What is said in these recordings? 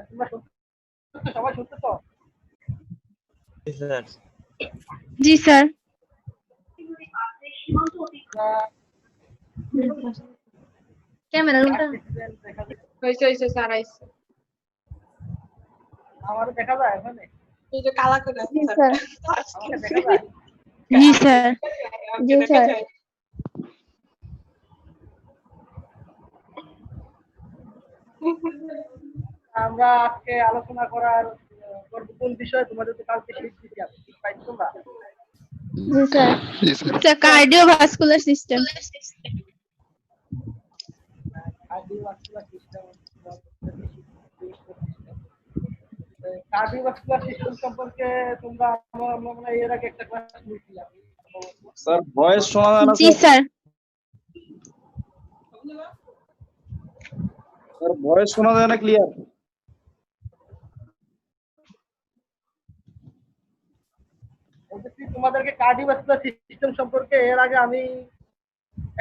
তোমরা শুনছো, সবাই শুনছো তো? স্যার। জি স্যার। ক্যামেরা উল্টা হয়েছে স্যার আইছে। আমার দেখা যায় ওখানে? এই যে কালা করে জি স্যার। আমাকে দেখা যায়? জি স্যার। জি স্যার। আমরা আজকে আলোচনা করব কোন বিষয়ে? তোমাদের তো কালকে শীত দিচ্ছি, পাইছো তোমরা? জি sir. Sir cardiovascular system. Cardiovascular system. Cardiovascular system সম্পর্কে তোমরা আমরা মনে হয় এর আগে একটা ক্লাস নিয়েছিলাম। স্যার ভয়েস শোনা যায় না জি স্যার। স্যার ভয়েস শোনা যায় না ক্লিয়ার। তোমাদেরকে কার্ডিওভাস্কুলার সিস্টেম সম্পর্কে এর আগে আমি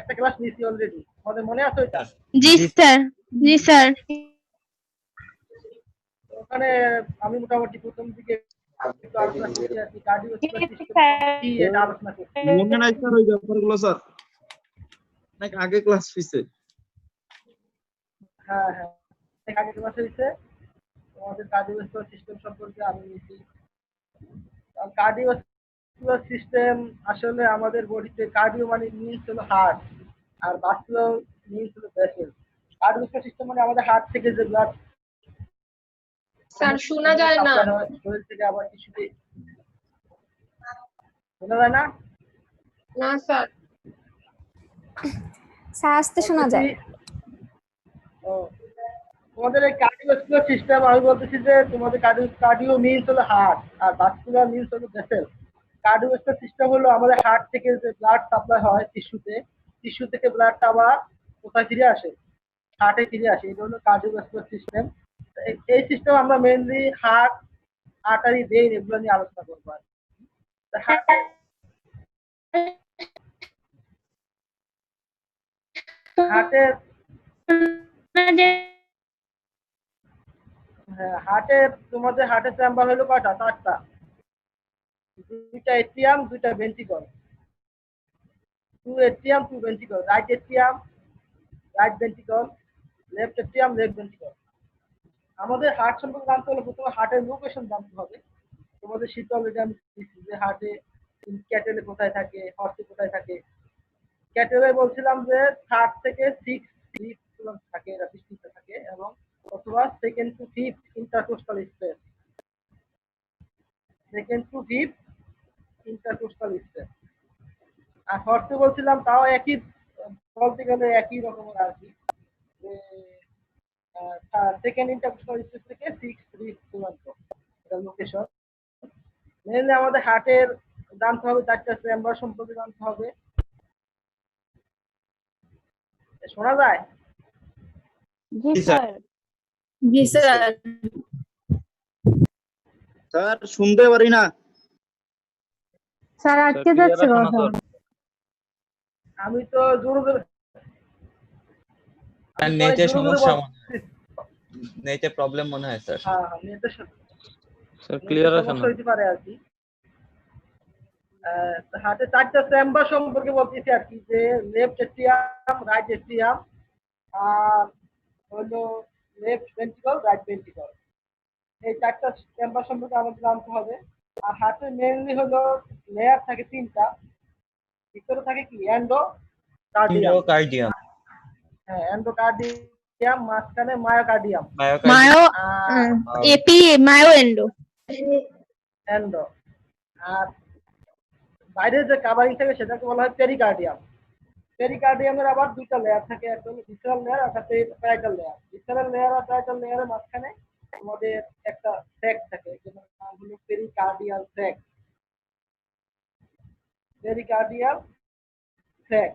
একটা ক্লাস নিয়েছি অলরেডি, তোমাদের মনে আছে ওইটা? জি স্যার। জি স্যার। ওখানে আমি মোটামুটি প্রথম দিকে একটু আলোচনা করছি আর কি, কার্ডিওভাস্কুলার সিস্টেম কি এটা আলোচনা করছি। মনে নাই স্যার ওই ব্যাপারগুলো স্যার, অনেক আগে ক্লাস হইছে। হ্যাঁ হ্যাঁ, আগে ক্লাস হয়েছে তোমাদের কার্ডিওভাস্কুলার সিস্টেম সম্পর্কে আমি নিয়েছি। কার্ডিওভাস্কুলার সিস্টেম আসলে আমাদের বডিতে, কার্ডিও মানে মিনস হলো হার্ট, আর ভাস্কুলার মিনস হলো ভেসেল। কার্ডিওভাস্কুলার সিস্টেম মানে আমাদের হার্ট থেকে যে ব্লাড স্যার শোনা যায় না। শরীর থেকে আবার টিস্যুতে শোনা যায় না? না স্যার। স্যার আস্তে শোনা যায়। ও, তোমাদের এই কার্ডিওভাস্কুলার সিস্টেম আমি বলতেছি যে তোমাদের কার্ডিও মিনস হলো হার্ট, আর ভাস্কুলার মিনস হলো ভেসেল। কার্ডিওভাস্কুলার সিস্টেম হলো আমাদের হার্ট থেকে যে ব্লাড সাপ্লাই হয় টিস্যুতে, টিস্যু থেকে ব্লাডটা আবার কোথায় ফিরে আসে? হার্টে ফিরে আসে। এটা হলো কার্ডিওভাস্কুলার সিস্টেম। এই সিস্টেম আমরা মেইনলি হার্ট, আর্টারি, ভেইন এগুলো নিয়ে আলোচনা করবো। হার্টের তোমাদের হার্টের চেম্বার হলো কয়টা? 4টা। 2টা এট্রিয়াম, 2টা ventricle. 2 atrium, 2 ventricle. Right atrium, right ventricle, left atrium, left ventricle. আমাদের হার্ট সম্পর্কে জানতে হলে প্রথমে হার্টের লোকেশন জানতে হবে। তোমাদের শীত অলরেডি আমি দিচ্ছি যে হার্টে ক্যাটেলে কোথায় থাকে, হর্সে কোথায় থাকে। ক্যাটেলে বলছিলাম যে 3rd থেকে 6th থাকে, এরা ডিস্ট্রিক্টে থাকে, এবং অথবা 2nd to 5th intercostal space. 2nd to 5th intercostal space. আর হর্সে বলছিলাম তাও একই, বলতে গেলে একই রকমের আর কি, যে 2nd ইন্টারকোস্টাল স্পেস থেকে 6th পর্যন্ত এটা লোকেশন। মেইনলি আমাদের হার্টের জানতে হবে 4টা চেম্বার সম্পর্কে জানতে হবে। শোনা যায়? জি স্যার। জি স্যার। স্যার শুনতে পারি না। স্যার আটকে যাচ্ছে কথা। আমি তো জোরে জোরে নেটে সমস্যা মনে হয়, নেটে প্রবলেম মনে হয় স্যার। হ্যাঁ নেটের স্যার ক্লিয়ার আছে সমস্যা না? হইতে পারে আর কি। হার্টের 4টা চেম্বার সম্পর্কে বলতেছি আর কি, যে লেফট এট্রিয়াম, রাইট এট্রিয়াম, আর হলো লেফট ভেন্ট্রিকল, রাইট ভেন্ট্রিকল। এই 4টা চেম্বার সম্পর্কে আমাদের জানতে হবে। আর হার্টের মেইনলি হলো লেয়ার থাকে 3টা। ভিতরে থাকে কি? এন্ডোকার্ডিয়াম, হ্যাঁ এন্ডোকার্ডিয়াম, মাঝখানে মায়োকার্ডিয়াম। মায়ো আর এপি মায়ো এন্ডো। এন্ডো। আর বাইরে যে কাভারিং থাকে সেটাকে বলা হয় পেরিকার্ডিয়াম। পেরিকার্ডিয়ামের আবার 2টা লেয়ার থাকে, একটা হলো ভিসেরাল লেয়ার, আর একটা প্যারাইটাল লেয়ার। ভিসেরাল লেয়ার আর প্যারাইটাল লেয়ারের মাঝখানে আমাদের একটা ট্র্যাক থাকে, যেটার নাম হলো পেরিকার্ডিয়াল ট্র্যাক। Pericardial track.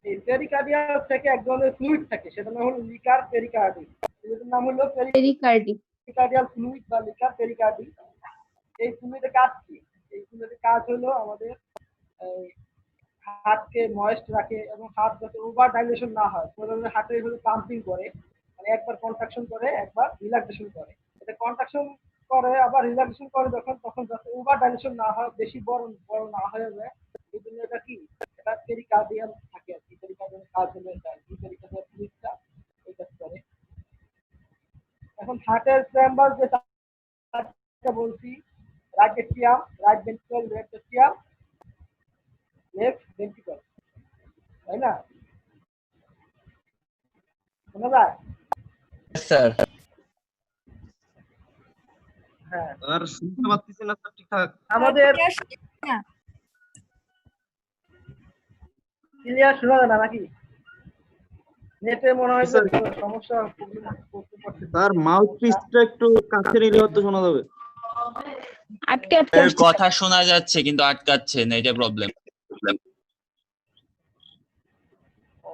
এই পেরিকার্ডিয়াল ট্র্যাকে এক ধরনের ফ্লুইড থাকে, সেটার নাম হলো লিকার পেরিকার্ডি। এটার নাম হলো পেরিকার্ডি। পেরিকার্ডিয়াল ফ্লুইড বা লিকার পেরিকার্ডি। এই ফ্লুইডের কাজ কি? এই ফ্লুইডের কাজ হলো আমাদের হার্টকে ময়েস্ট রাখে এবং হার্ট যাতে ওভার ডাইলেশন না হয়, হার্টের হলো পাম্পিং করে, মানে একবার কন্ট্রাকশন করে একবার রিল্যাক্সেশন করে। এটা কন্ট্রাকশন করে আবার রিল্যাক্সেশন করে তখন যাতে ওভার ডাইলেশন না হয়, বেশি বড় বড় না হয়ে যায়। এই জন্য এটা কি, এটা পেরিকার্ডিয়াম থাকে আর কি, পেরিকার্ডিয়াম কাজ হলে এটা আর কি, পেরিকার্ডিয়াম ফ্লুইডটা এই কাজ করে। এখন হার্টের চেম্বার যেটা বলছি, right atrium, right ventricle, left atrium, left ventricle, তাই না? শোনা যায়? স্যার হ্যাঁ, স্যার শুনতে পাচ্ছি না স্যার ঠিকঠাক। আমাদের ক্লিয়ার শোনা যায় না নাকি? নেটে মনে হয় যে সমস্যা করতে পারছে। স্যার মাউথ পিসটা একটু কাছে নিলে হয়তো শোনা যাবে। আটকে আটকে এর আসছে। কথা শোনা যাচ্ছে কিন্তু আটকাচ্ছে না, এটা প্রবলেম। ও,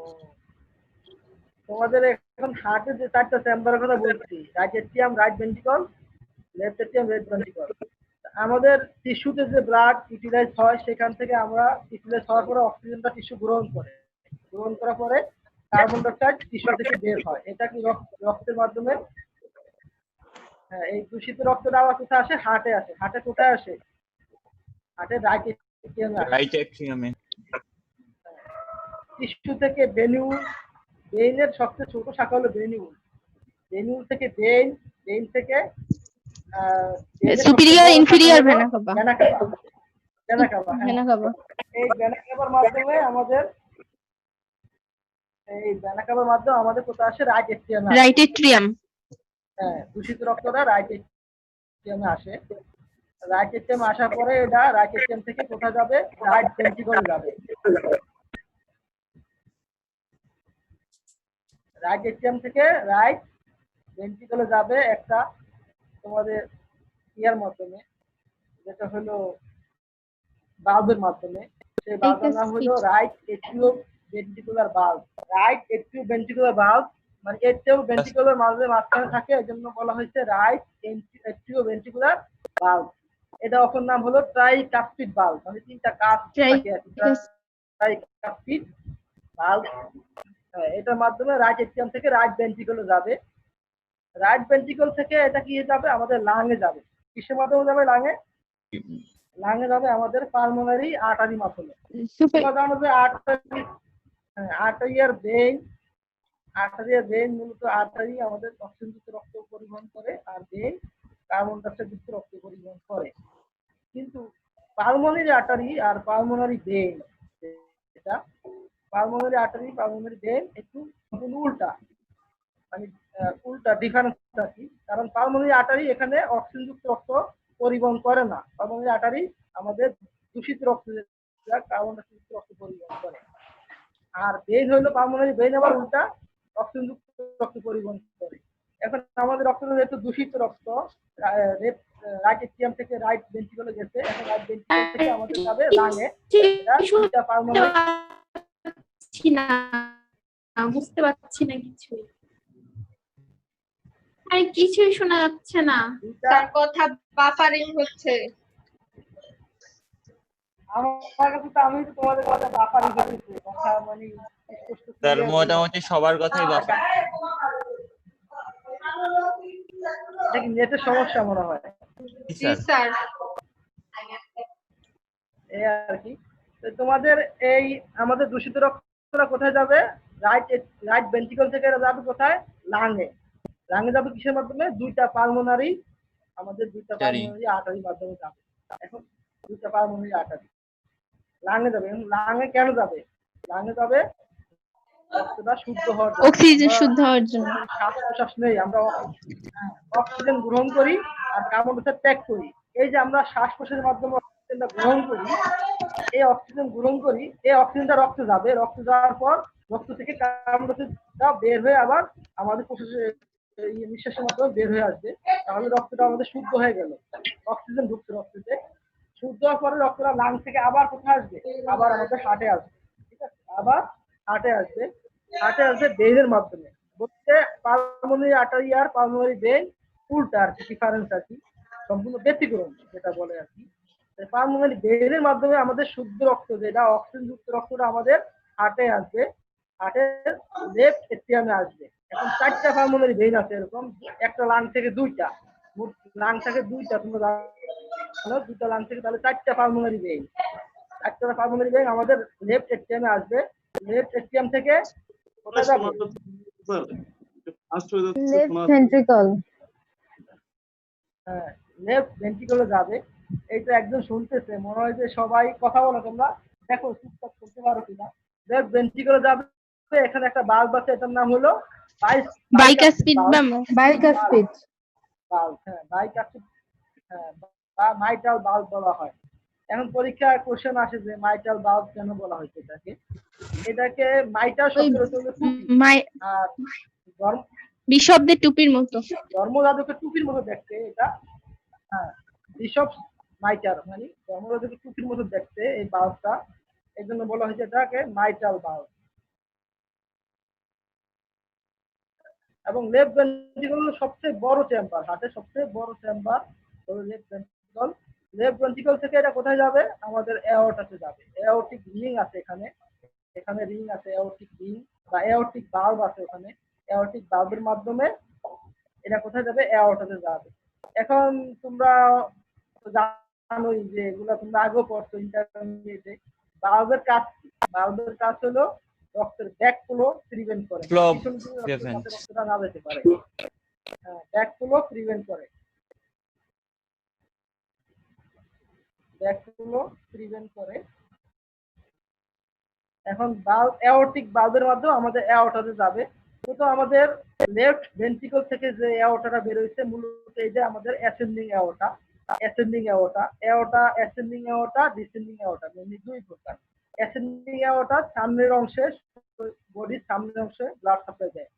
তোমাদের এখন হার্টের যে 4টা চেম্বারের কথা বলছি, right atrium, right ventricle, left atrium, left ventricle. আমাদের টিস্যুতে যে ব্লাড ইউটিলাইজ হয় সেখান থেকে আমরা ইউটিলাইজ হওয়ার পরে অক্সিজেনটা টিস্যু গ্রহণ করার পরে কার্বন ডাইঅক্সাইড টিস্যু থেকে বের হয়। এটা কি রক্তের মাধ্যমে। হ্যাঁ, এই দূষিত রক্তটা আবার কোথায় আসে? হার্টে আসে। হার্টে কোথায় আসে? হার্টে রাইট এট্রিয়ামে আসে। রাইট এট্রিয়ামে। টিস্যু থেকে ভেনিউল, ভেইনের সবচেয়ে ছোট শাখা হলো ভেনিউল, ভেনিউল থেকে ভেইন, ভেইন থেকে সুপিরিয়র ইনফিরিয়র ভেনা কাবা। ভেনা কাবা, হ্যাঁ। ভেনা কাবা। এই ভেনা কাবার মাধ্যমে আমাদের কোথায় আসে? রাইট এট্রিয়ামে আসে। Right atrium. হ্যাঁ, দূষিত রক্তটা রাইট এট্রিয়ামে আসে। রাইট এট্রিয়ামে আসার পরে এটা রাইট এট্রিয়াম থেকে কোথায় যাবে? রাইট ভেন্ট্রিকলে যাবে। রাইট এট্রিয়াম থেকে রাইট ভেন্ট্রিকলে যাবে একটা তোমাদের ইয়ার মাধ্যমে, যেটা হলো বাল্বের মাধ্যমে। সেই বাল্বের নাম হলো রাইট এট্রিও ভেন্ট্রিকুলার বাল্ব। রাইট এট্রিও ভেন্ট্রিকুলার বাল্ব মানে এট্রিও ভেন্ট্রিকুলার মাঝখানে থাকে, এই জন্য বলা হয়েছে রাইট এট্রিও ভেন্ট্রিকুলার বাল্ব। এটা অপর নাম হলো ট্রাইকাস্পিড বাল্ব, মানে 3টা কাপ থাকে আর কি, ট্রাইকাস্পিড বাল্ব। এটার মাধ্যমে রাইট এট্রিয়াম থেকে রাইট ভেন্ট্রিকলে যাবে। রাইট ভেন্ট্রিকল থেকে এটা কি যাবে? আমাদের লাঙে যাবে। কিসের মাধ্যমে যাবে? লাঙে যাবে আমাদের পালমোনারি আর্টারি মাধ্যমে। তোমরা জানো যে আর্টারিয়ার ভেইন মূলত আর্টারি আমাদের অক্সিজেনযুক্ত রক্ত পরিবহন করে, আর ভেইন কার্বন ডাইঅক্সাইড যুক্ত রক্ত পরিবহন করে। কিন্তু পালমোনারি আর্টারি আর পালমোনারি ভেইন, এটা পালমোনারি আর্টারি পালমোনারি ভেইন একটু উল্টা, মানে উল্টা ডিফারেন্স আর কি। কারণ পালমোনারি আর্টারি এখানে অক্সিজেনযুক্ত রক্ত পরিবহন করে না। পালমোনারি আর্টারি আমাদের দূষিত রক্ত কার্বন ডাইঅক্সাইড রক্ত পরিবহন করে। আর ভেইন হলো পালমোনারি ভেইন আবার উল্টা অক্সিজেনযুক্ত রক্ত পরিবহন করে। এখন আমাদের রক্তে যেহেতু দূষিত রক্ত রাইট এট্রিয়াম থেকে রাইট ভেন্ট্রিকলে গেছে, এখন রাইট ভেন্ট্রিকল থেকে আমাদের যাবে লাঙে। এটা দুইটা পালমোনারি। বুঝতে পারছি না কিছুই। আরে কিছুই শোনা যাচ্ছে না। তার কথা বাফারিং হচ্ছে। আমার কাছে তো আমি তো তোমাদের কথা বাফারিং হচ্ছে, কথা মানে স্যার মোটামুটি সবার কথাই বাফার। এটা কি নেটের সমস্যা মনে হয়? জি স্যার। এই আর কি। তো তোমাদের এই আমাদের দূষিত রক্তটা কোথায় যাবে? রাইট ভেন্ট্রিকল থেকে এটা যাবে কোথায়? লাঙে। লাঙে যাবে কিসের মাধ্যমে? দুইটা পালমোনারি আর্টারির মাধ্যমে যাবে। এখন দুইটা পালমোনারি আর্টারি লাঙে যাবে। লাঙে কেন যাবে? লাঙে যাবে রক্তটা শুদ্ধ হওয়ার জন্য। অক্সিজেন শুদ্ধ হওয়ার জন্য। শ্বাস প্রশ্বাস নেই, আমরা অক্সিজেন গ্রহণ করি আর কার্বন ডাইঅক্সাইড ত্যাগ করি। এই যে আমরা শ্বাস প্রশ্বাসের মাধ্যমে অক্সিজেনটা গ্রহণ করি, এই অক্সিজেনটা রক্তে যাবে। রক্তে যাওয়ার পর রক্ত থেকে কার্বন ডাইঅক্সাইডটা বের হয়ে আবার আমাদের নিঃশ্বাসের মাধ্যমে বের হয়ে আসবে। তাহলে রক্তটা আমাদের শুদ্ধ হয়ে গেল। অক্সিজেন ঢুকছে রক্ততে, শুদ্ধ হওয়ার পরে রক্তটা লাং থেকে আবার কোথায় আসবে? আবার আমাদের হার্টে আসবে। ঠিক আছে, আবার হার্টে আসবে ভেইনের মাধ্যমে। বলতে পালমোনারি আর্টারি আর পালমোনারি ভেইন উল্টা আর কি, ডিফারেন্স আর কি, সম্পূর্ণ ব্যতিক্রম যেটা বলে আর কি। পালমোনারি ভেইনের মাধ্যমে আমাদের শুদ্ধ রক্ত, যেটা অক্সিজেন যুক্ত রক্তটা আমাদের হার্টে আসবে। হার্টের লেফট এট্রিয়ামে আসবে। এখন 4টা পালমোনারি ভেইন আছে এরকম, একটা লাং থেকে 2টা, মোট লাং থেকে 2টা, তোমরা জানো 2টা লাং থেকে, তাহলে 4টা পালমোনারি ভেইন। 4টা পালমোনারি ভেইন আমাদের লেফট এট্রিয়ামে আসবে। লেফট এট্রিয়াম থেকে কোথায় যাবে? স্যার ফাস্ট হয়ে যাচ্ছে, লেফট শোনা ভেন্ট্রিকল। হ্যাঁ, লেফট ভেন্ট্রিকলে যাবে। এইটা একজন শুনতেছে, মনে হয় যে সবাই কথা বলো, তোমরা দেখো চুপচাপ করতে পারো কিনা। লেফট ভেন্ট্রিকলে যাবে, এখানে একটা বাল্ব আছে, এটার নাম হলো বাইকাসপিড বা বাইকাসপিড। বাল্ব। হ্যাঁ, বাইকাসপিড, হ্যাঁ, বা মাইট্রাল বাল্ব বলা হয়। এখন পরীক্ষায় কোশ্চেন আসে যে মাইট্রাল বাল্ব কেন বলা হয়েছে এটাকে। এটাকে মাইটার শব্দের হচ্ছে টুপি, আর বিশব্দের টুপির মতো। ধর্মযাজকের টুপির মতো দেখতে এটা। হ্যাঁ, বিশপ মাইটার মানে ধর্মযাজকের টুপির মতো দেখতে এই বাল্বটা, এই জন্য বলা হয়েছে এটাকে মাইটাল বাল্ব। এবং লেফট ভেন্ট্রিকল হলো সবচেয়ে বড় চেম্বার, হার্টের সবচেয়ে বড় চেম্বার হলো লেফট ভেন্ট্রিকল। লেফট ভেন্ট্রিকল থেকে এটা কোথায় যাবে? আমাদের এওর্টাতে যাবে। এওর্টিক রিং আছে এখানে, এখানে রিং আছে, এওর্টিক রিং বা এওর্টিক বাল্ব আছে ওখানে। এওর্টিক বাল্বের মাধ্যমে এটা কোথায় যাবে? এওর্টাতে যাবে। এখন তোমরা তো জানোই যে এগুলা তোমরা আগেও পড়ছো ইন্টারমিডিয়েটে। বাল্বের কাজ কি? বাল্বের কাজ হলো রক্তের ব্যাক ফ্লো প্রিভেন্ট করে, Flow পিছন দিকে prevent. রক্তটা না যেতে পারে। ব্যাক ফ্লো প্রিভেন্ট করে, ব্যাক ফ্লো প্রিভেন্ট করে। এখন বাল্ব, এওর্টিক বাল্বের মাধ্যমে আমাদের এওর্টাতে যাবে। কিন্তু আমাদের লেফট ভেন্ট্রিকল থেকে যে এওর্টাটা বের হয়েছে মূলত এই যে আমাদের অ্যাসেন্ডিং এওর্টা। অ্যাসেন্ডিং এওর্টা, এওর্টা অ্যাসেন্ডিং এওর্টা, ডিসেন্ডিং এওর্টা, মানে দুই প্রকার। অ্যাসেন্ডিং এওর্টা সামনের অংশে, বডির সামনের অংশে ব্লাড সাপ্লাই দেয়।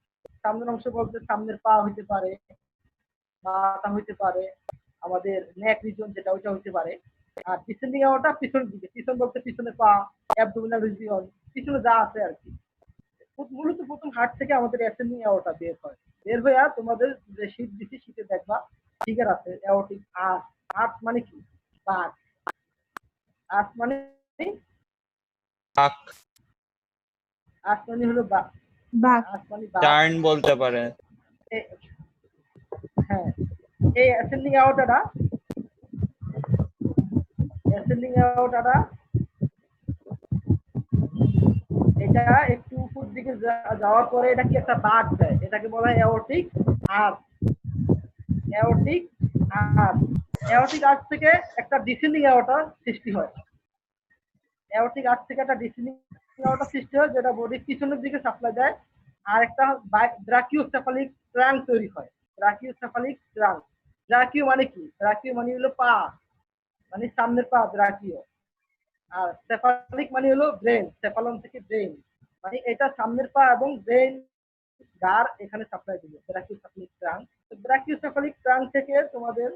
সামনের অংশ বলতে সামনের পা হইতে পারে, মাথা হইতে পারে, আমাদের নেক রিজন যেটা ওইটা হইতে পারে। আর ডিসেন্ডিং এওর্টা পিছনের দিকে, পিছন বলতে পিছনে পা, অ্যাবডোমিনাল রিজিয়ন, পিছনে যা আছে আর কি। মূলত প্রথম হার্ট থেকে আমাদের অ্যাসেন্ডিং এওর্টা বের হয়। বের হয়ে তোমাদের যে শীত দিছি শীতে দেখবা ফিগার আছে এওর্টিক আর্চ। আর্চ মানে কি? বাঘ। আর্চ মানে পাক আর্চ মানে হলো বাঘ। আর্চ মানে বাঘ। টার্ন বলতে পারে। হ্যাঁ, এই অ্যাসেন্ডিং এওর্টাটা, অ্যাসেন্ডিং এওর্টাটা এটা একটু উপর দিকে যাওয়ার পরে এটা কি একটা বাঁক দেয়, এটাকে বলা হয় aortic arch. Aortic arch, aortic arch থেকে একটা ডিসেন্ডিং এওর্টা সৃষ্টি হয়। এওর্টিক আর্চ থেকে একটা ডিসেন্ডিং এওর্টা সৃষ্টি হয় যেটা বডির পিছনের দিকে সাপ্লাই দেয়। আর একটা ব্রাকিওসেফালিক ট্রাঙ্ক তৈরি হয়। ব্রাকিওসেফালিক ট্রাঙ্ক, ব্রাকিও মানে কি? ব্রাকিও মানে হলো পা, মানে সামনের পা, ব্রাকিও। আর সেফালিক মানে হলো ব্রেন, সেফালন থেকে ব্রেন, মানে এটা সামনের পা এবং ব্রেন গার এখানে সাপ্লাই দিবে ব্রাকিওসেফালিক ট্রাঙ্ক। তো ব্রাকিওসেফালিক ট্রাঙ্ক থেকে তোমাদের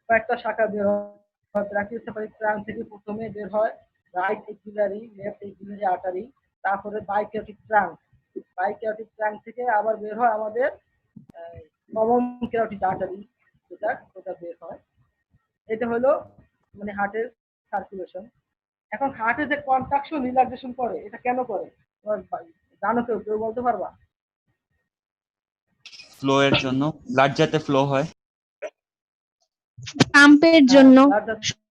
কয়েকটা শাখা বের হয়। ব্রাকিওসেফালিক ট্রাঙ্ক থেকে প্রথমে বের হয় right axillary, left axillary artery, তারপরে বাইকিওটিক ট্রাঙ্ক। বাইকিওটিক ট্রাঙ্ক থেকে আবার বের হয় আমাদের কমন কেরোটিক আর্টারি, যেটা বের হয়। এটা হলো মানে হার্টের সার্কুলেশন। এখন হার্টে যে কন্ট্রাকশন রিল্যাক্সেশন করে, এটা কেন করে জানো? কেউ বলতে পারবা? ফ্লো এর জন্য, ব্লাড যাতে ফ্লো হয়। পাম্পের জন্য।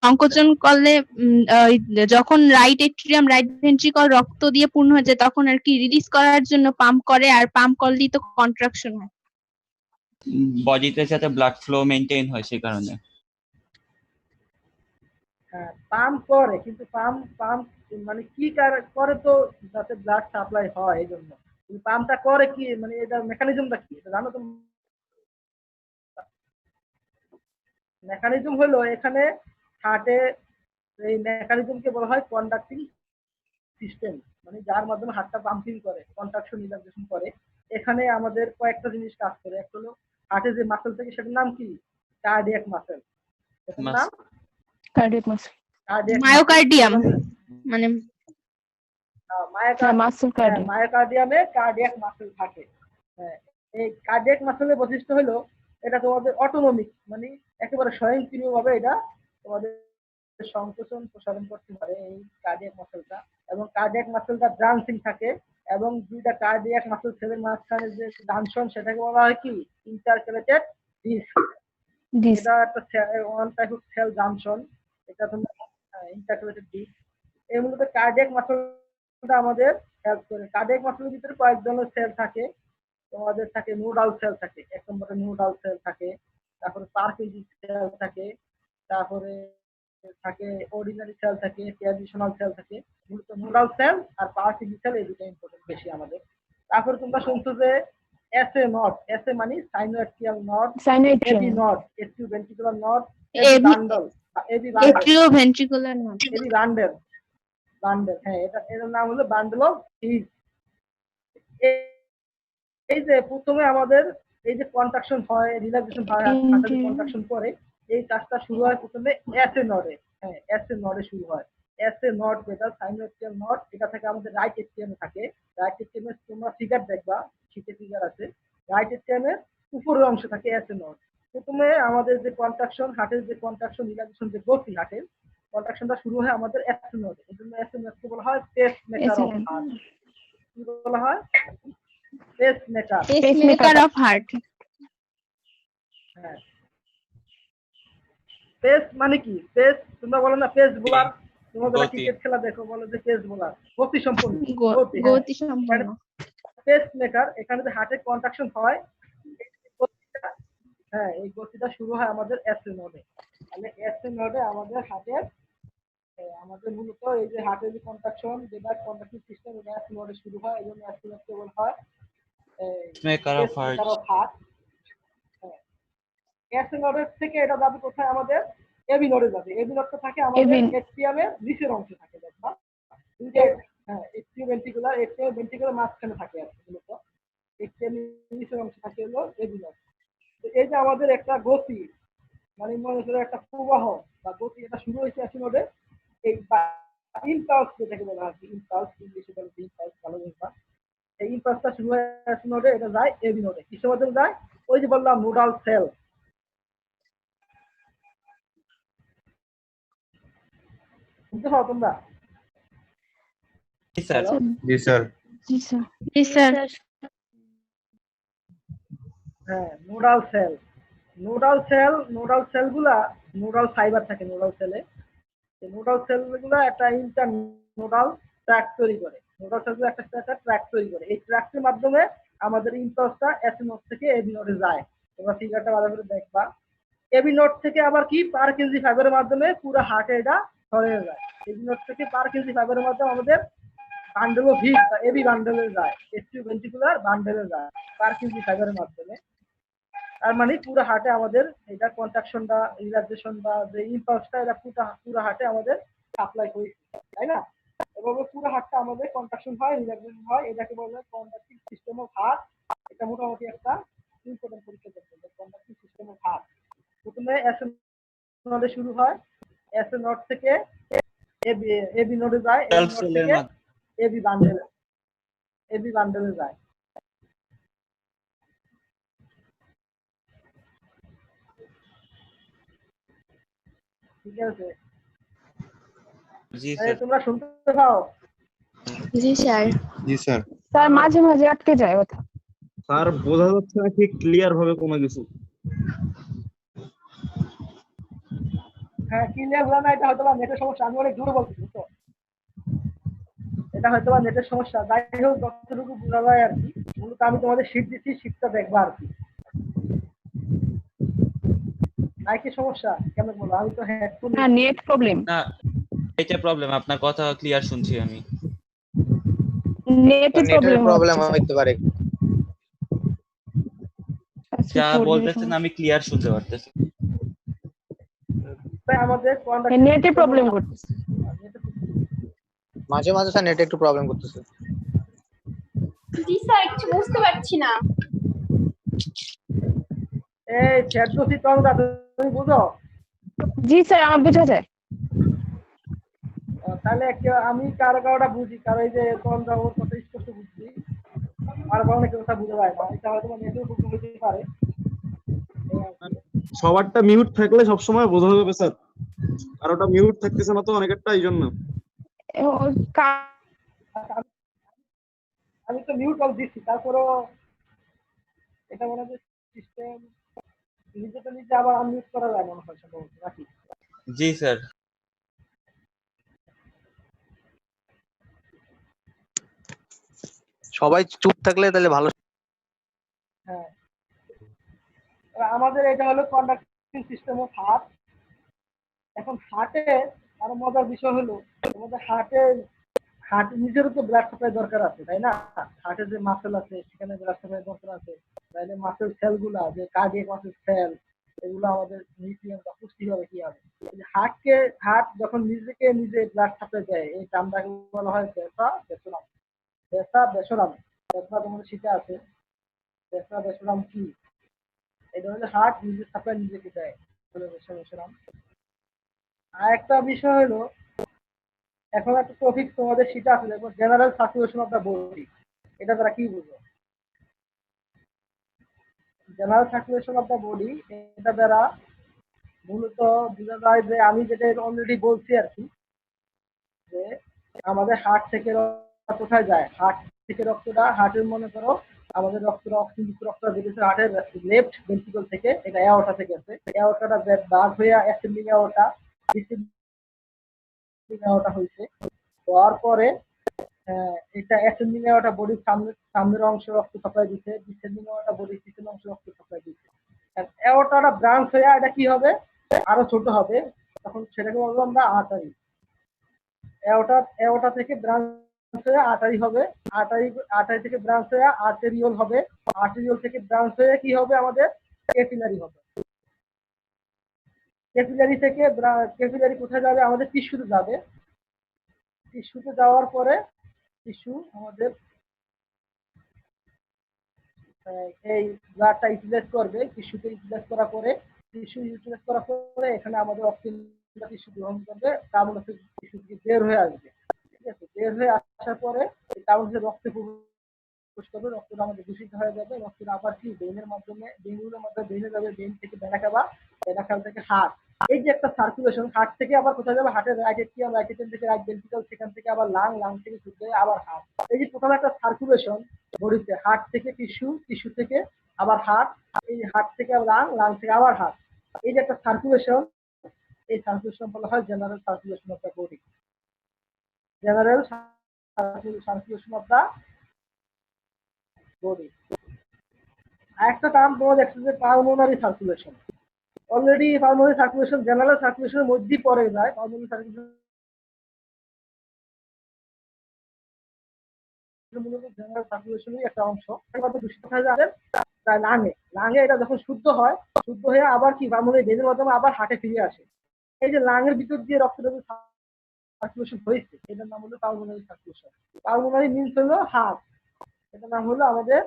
সংকোচন করলে যখন রাইট এট্রিয়াম, রাইট ভেন্ট্রিকল রক্ত দিয়ে পূর্ণ হয়ে যায় তখন আর কি রিলিজ করার জন্য পাম্প করে, আর পাম্প করলেই তো কন্ট্রাকশন হয়। বডিতে যাতে ব্লাড ফ্লো মেইনটেইন হয় সেই কারণে। হ্যাঁ, পাম্প করে, কিন্তু পাম্প মানে কি করে? তো যাতে ব্লাড সাপ্লাই হয় এই জন্য। পাম্পটা করে কি, মানে এটা মেকানিজমটা কি এটা জানো তো? মেকানিজম হলো এখানে হার্টে, এই মেকানিজমকে বলা হয় কন্ডাক্টিং সিস্টেম, মানে যার মাধ্যমে হার্টটা পাম্পিং করে, কন্ট্রাকশন রিল্যাক্সেশন করে। এখানে আমাদের কয়েকটা জিনিস কাজ করে। একটা হলো হার্টে যে মাসেল থাকে সেটার নাম কি? Cardiac muscle. এটার নাম কার্ডিয়াক মাসল। মায়োকার্ডিয়াম মানে মায়োকার্ডিয়ামে কার্ডিয়াক মাসেল থাকে। হ্যাঁ, এই কার্ডিয়াক মাসেলের বৈশিষ্ট্য হলো এটা তোমাদের অটোনমিক, মানে একেবারে স্বয়ংক্রিয়ভাবে এটা তোমাদের সংকোচন প্রসারণ করতে পারে এই কার্ডিয়াক মাসেলটা। এবং কার্ডিয়াক মাসেলটা ব্রাঞ্চিং থাকে এবং দুইটা কার্ডিয়াক মাসল সেলের মাঝখানে যে জাংশন সেটাকে বলা হয় কি ইন্টারক্যালেটেড ডিস্ক। This. এটা একটা one type of cell junction, এটা তোমার ইন্টারক্যালেটেড ডিস্ক। এই মূলত কার্ডিয়াক মাসলটা আমাদের হেল্প করে। কার্ডিয়াক মাসলের ভিতরে কয়েক ধরনের সেল থাকে। তোমাদের থাকে নোডাল সেল থাকে, এক নম্বরে নোডাল সেল থাকে, তারপরে পারকিনসি সেল থাকে, তারপরে থাকে অর্ডিনারি সেল থাকে, ট্রানজিশনাল সেল থাকে। মূলত নোডাল সেল আর পারকিনসি সেল এই দুটো ইম্পর্টেন্ট বেশি আমাদের। তারপরে তোমরা শুনছো যে এসএ নট, এসএ মানে sinoatrial node, AV Synovial. Node, atrio ventricular node, AV- AV bundle, AV bundle, atrioventricular node. AV bundle, bundle, হ্যাঁ এটার নাম হলো বান্ডল অফ হিজ। এই যে প্রথমে আমাদের এই যে কন্ট্রাকশন হয়, রিল্যাক্সেশন হয়, হাঁটাতে কন্ট্রাকশন করে, এই কাজটা শুরু হয় প্রথমে এসএ নডে। হ্যাঁ এসএ নডে শুরু হয়। এসএ নড যেটা সাইনোএট্রিয়াল নড, এটা থেকে আমাদের রাইট এট্রিয়ামে থাকে। রাইট এট্রিয়ামে তোমরা ফিগার দেখবা, শীতে ফিগার আছে। রাইট এট্রিয়ামের উপরের অংশ থাকে এসএ নড। প্রথমে আমাদের যে কন্ট্রাকশন, হার্টের যে কন্ট্রাকশন, রিল্যাক্সেশন যে গতি হার্টের কন্ট্রাকশনটা শুরু হয় আমাদের এসএ নডে। এই জন্য এসএ নডকে বলা হয় পেস মেকার অফ হার্ট। কি বলা হয়? Pace maker. Pacemaker of heart. হ্যাঁ পেস মানে কি? পেস তোমরা বলো না পেস বোলার, তোমাদের গতি। ক্রিকেট খেলা দেখো, বলো যে পেস বোলার, গতি সম্পন্ন, গতি। গতি সম্পন্ন। পেস মেকার, এখানে যে হার্টের কন্ট্রাকশন হয়, হ্যাঁ এই গতিটা শুরু হয় আমাদের এসএ নোডে। তাহলে এসএ নোডে আমাদের হার্টের আমাদের মূলত এই যে হার্টের যে কন্ট্রাকশন, যেটা কন্ট্রাকশন সিস্টেম, এটা এসএ নোডে শুরু হয়। এই জন্য এসএ নোডকে বলা হয় Pacemaker of heart. Heart. SA নোডের থেকে এটা যাবে কোথায়? আমাদের এবি নোডে যাবে। এবি নোডটা থাকে আমাদের Ab- এট্রিয়ামের নিচের অংশে থাকে, দেখবা দুইটা। হ্যাঁ এট্রিও ভেন্ট্রিকুলার মাঝখানে থাকে আর কি, মূলত এট্রিয়ামের নিচের অংশে থাকে হলো এবি নোড। তো এই যে আমাদের একটা গতি, মানে মনে করো একটা প্রবাহ বা গতি, এটা শুরু হয়েছে এসএ নোডে। এই ইম্পালস যেটাকে বলা হয়, ইম্পালস ইংলিশে বলে ইম্পালস, ভালো বলবা। এই ইম্পালসটা শুরু হয় এসএ নোডে, এটা যায় এবি নোডে। কিসের মাধ্যমে যায়? ওই যে বললাম নোডাল সেল। বুঝতে পারো তোমরা? জি স্যার। জি স্যার। জি স্যার। হ্যাঁ নোডাল সেল, নোডাল সেলগুলা নোডাল ফাইবার থাকে নোডাল সেলে। এই নোডাল সেলগুলা একটা ইন্টার নোডাল ট্র্যাক তৈরি করে। নোডাল সেলগুলো একটা ট্র্যাক তৈরি করে। এই ট্র্যাকের মাধ্যমে আমাদের ইম্পালসটা এসএ নোড থেকে এবি নোডে যায়। তোমরা ফিগারটা ভালো করে দেখবা। এবি নোড থেকে আবার কি পারকিনসি ফাইবারের মাধ্যমে পুরো হার্টে এটা ছড়িয়ে যায়। এবি নোড থেকে পারকিনসি ফাইবারের মাধ্যমে আমাদের বান্ডেল অফ হিট বা এবি বান্ডেলে যায়, এট্রিও ভেন্ট্রিকুলার বান্ডেলে যায় পারকিনসি ফাইবারের মাধ্যমে। তার মানে পুরো হার্টে আমাদের এটা কন্ট্রাকশনটা, রিল্যাক্সেশন বা যে ইম্পালসটা, এটা পুরো হার্টে আমাদের সাপ্লাই করি, তাই না? এভাবে পুরো হার্টটা আমাদের কন্ট্রাকশন হয়, রিল্যাক্সেশন হয়। এটাকে বলা হয় কন্ট্রাকটিভ সিস্টেম অফ হার্ট। এটা মোটামুটি একটা ইম্পর্টেন্ট পরীক্ষা করতে, কন্ট্রাকটিভ সিস্টেম অফ হার্ট। প্রথমে এসএ নোডে শুরু হয়, এসএ নোড থেকে এবি নোডে যায়, এবি নোড সেলের থেকে মাধ্যমে এবি বান্ডেলে যায়। ঠিক আছে? জি স্যার। তোমরা শুনতে পাও? জি স্যার। জি স্যার। স্যার মাঝে মাঝে আটকে যায় কথা। স্যার বোঝা যাচ্ছে না ঠিক ক্লিয়ার ভাবে কোনো কিছু। হ্যাঁ ক্লিয়ার হলো না, এটা হয়তো বা নেটের সমস্যা। আমি অনেক জোরে বলতেছি তো, এটা হয়তো বা নেটের সমস্যা। যাই হোক যতটুকু বোঝা যায় আর কি। মূলত আমি তোমাদের শীট দিচ্ছি, শীটটা দেখবা আর কি। নাই কি সমস্যা? কেমন বলো? আমি তো হেডফোন হ্যাঁ নেট প্রবলেম। না, এটা প্রবলেম, আপনার কথা ক্লিয়ার শুনছি আমি। নেটের নেটের প্রবলেম হচ্ছে হইতে পারে। যা বলতেছেন আমি ক্লিয়ার শুনতে পারতেছি। আমাদের নেটের প্রবলেম করতেছে। মাঝে মাঝে স্যার নেট একটু প্রবলেম করতেছে। জি স্যার, কিছু বুঝতে পারছি না। এই চ্যাট করছি তোমরা, তুমি বুঝো? জি স্যার আমার বোঝা যায়। তাহলে আমি কারোটা বুঝি, কারো এই যে তোমরা ওর কথা স্পষ্ট বুঝছি, আর অনেকের কথা বুঝে যায় না। এটা হয়তো নেটের প্রবলেম হতে পারে। সবারটা মিউট থাকলে সবসময় বোঝা যাবে স্যার, আর ওটা মিউট থাকতেছে না তো অনেকেরটা, এই জন্য। আমি তো মিউট অফ দিচ্ছি, তারপরেও এটা মনে হয় সিস্টেম নিজেটা নিজে আবার আনমিউট করা যায় মনে হয় সম্ভবত, নাকি? জি স্যার। সবাই চুপ থাকলে তাহলে ভালো। হ্যাঁ, আমাদের এটা হলো কন্ডাক্টিং সিস্টেম অফ হার্ট। এখন হার্টে আরো মজার বিষয় হলো আমাদের হার্ট নিজেরও তো ব্লাড সাপ্লাই দরকার আছে, তাই না? হার্টের যে মাসেল আছে সেখানে ব্লাড সাপ্লাই দরকার আছে, তাইলে মাসেল সেল গুলা যে কার্ডিয়াক মাসেল সেল এগুলো আমাদের নিউট্রিয়েন্ট বা পুষ্টি হবে কি হবে। হার্ট যখন নিজেকে নিজে ব্লাড সাপ্লাই দেয় এই টার্মটাকে বলা হয় বেসা বেসোরাম। বেসা বেসোরাম, বেসা তোমাদের শিখে আছে, বেসা বেসোরাম কি? এটা হচ্ছে হার্ট নিজের সাপ্লাই নিজেকে দেয়, বেসা বেসোরাম। আর একটা বিষয় হলো এখন একটা টপিক তোমাদের সেটা আছে দেখো, general circulation of the body. এটা তারা কি বুঝো? General circulation of the body এটা দ্বারা মূলত বোঝা যায় যে আমি যেটা অলরেডি বলছি আর কি, যে আমাদের হার্ট থেকে রক্ত কোথায় যায়, হার্ট থেকে রক্তটা হার্টের মনে করো আমাদের রক্তটা অক্সিজেন রক্তটা যেতেছে হার্টের লেফট ভেন্ট্রিকল থেকে, এটা এওরটা থেকে আছে, এওরটাটা বাদ হয়ে অ্যাসেন্ডিং এওরটা ডিসেন্ডিং এওরটা হয়েছে, হওয়ার পরে এটা অ্যাসেন্ডিং এওরটা বডির সামনের অংশ রক্ত সাপ্লাই দিচ্ছে, ডিসেন্ডিং এওরটা বডির পিছনের অংশ রক্ত সাপ্লাই দিচ্ছে। এওরটাটা ব্রাঞ্চ হয়ে এটা কি হবে, আরো ছোট হবে, তখন সেটাকে বলবো আমরা আর্টারি। এওরটা থেকে ব্রাঞ্চ হয়ে আর্টারি হবে, আর্টারি থেকে ব্রাঞ্চ হয়ে আর্টেরিওল হবে, আর্টেরিওল থেকে ব্রাঞ্চ হয়ে কি হবে আমাদের ক্যাপিলারি হবে। ক্যাপিলারি থেকে ক্যাপিলারি কোথায় যাবে, আমাদের টিস্যুতে যাবে, টিস্যুতে যাওয়ার পরে টিস্যু আমাদের এই ব্লাডটা ইউটিলাইজ করবে, টিস্যুতে ইউটিলাইজ করার পরে টিস্যু ইউটিলাইজ করার পরে এখানে আমাদের অক্সিজেন টিস্যু গ্রহণ করবে, কার্বন ডাইঅক্সাইড টিস্যু থেকে বের হয়ে আসবে। ঠিক আছে, বের হয়ে আসার পরে এই কার্বন ডাইঅক্সাইড রক্তে প্রবেশ করবে, রক্তটা আমাদের দূষিত হয়ে যাবে, রক্তটা আবার কি ব্রেনের মাধ্যমে ব্রেনগুলোর মাধ্যমে ব্রেনে যাবে, ব্রেন থেকে বেনাখাবা, বেনাখাল থেকে হার্ট। এই যে একটা সার্কুলেশন, হার্ট থেকে আবার কোথায় যাবে, হার্টের রাইট এট্রিয়াম, রাইট এট্রিয়াম থেকে রাইট ভেন্ট্রিকল, সেখান থেকে আবার লাং, লাং থেকে শুরু হয়ে আবার হার্ট। এই যে টোটাল একটা সার্কুলেশন বডিতে, হার্ট থেকে টিস্যু, টিস্যু থেকে আবার হার্ট, এই হার্ট থেকে লাং, লাং থেকে আবার হার্ট, এই যে একটা সার্কুলেশন, এই সার্কুলেশন বলা হয় general circulation of the body. General circulation of the body. আরেকটা টার্ম তোমরা দেখছো যে pulmonary circulation. Already pulmonary circulation general সার্কুলেশনের মধ্যেই পড়ে যায়। পালমোনারি সার্কুলেশন মূলত জেনারেল সার্কুলেশনের একটা অংশ। দূষিত হয়ে যাবে লাঙে, লাঙে এটা যখন শুদ্ধ হয়, শুদ্ধ হয়ে আবার কি পালমোনারি ভেনের মাধ্যমে আবার হার্টে ফিরে আসে। এই যে লাঙের ভিতর দিয়ে রক্তটা সার্কুলেশন হয়েছে, এটার নাম হলো পালমোনারি সার্কুলেশন। পালমোনারি মিনস হলো হার্ট, এটার নাম হলো আমাদের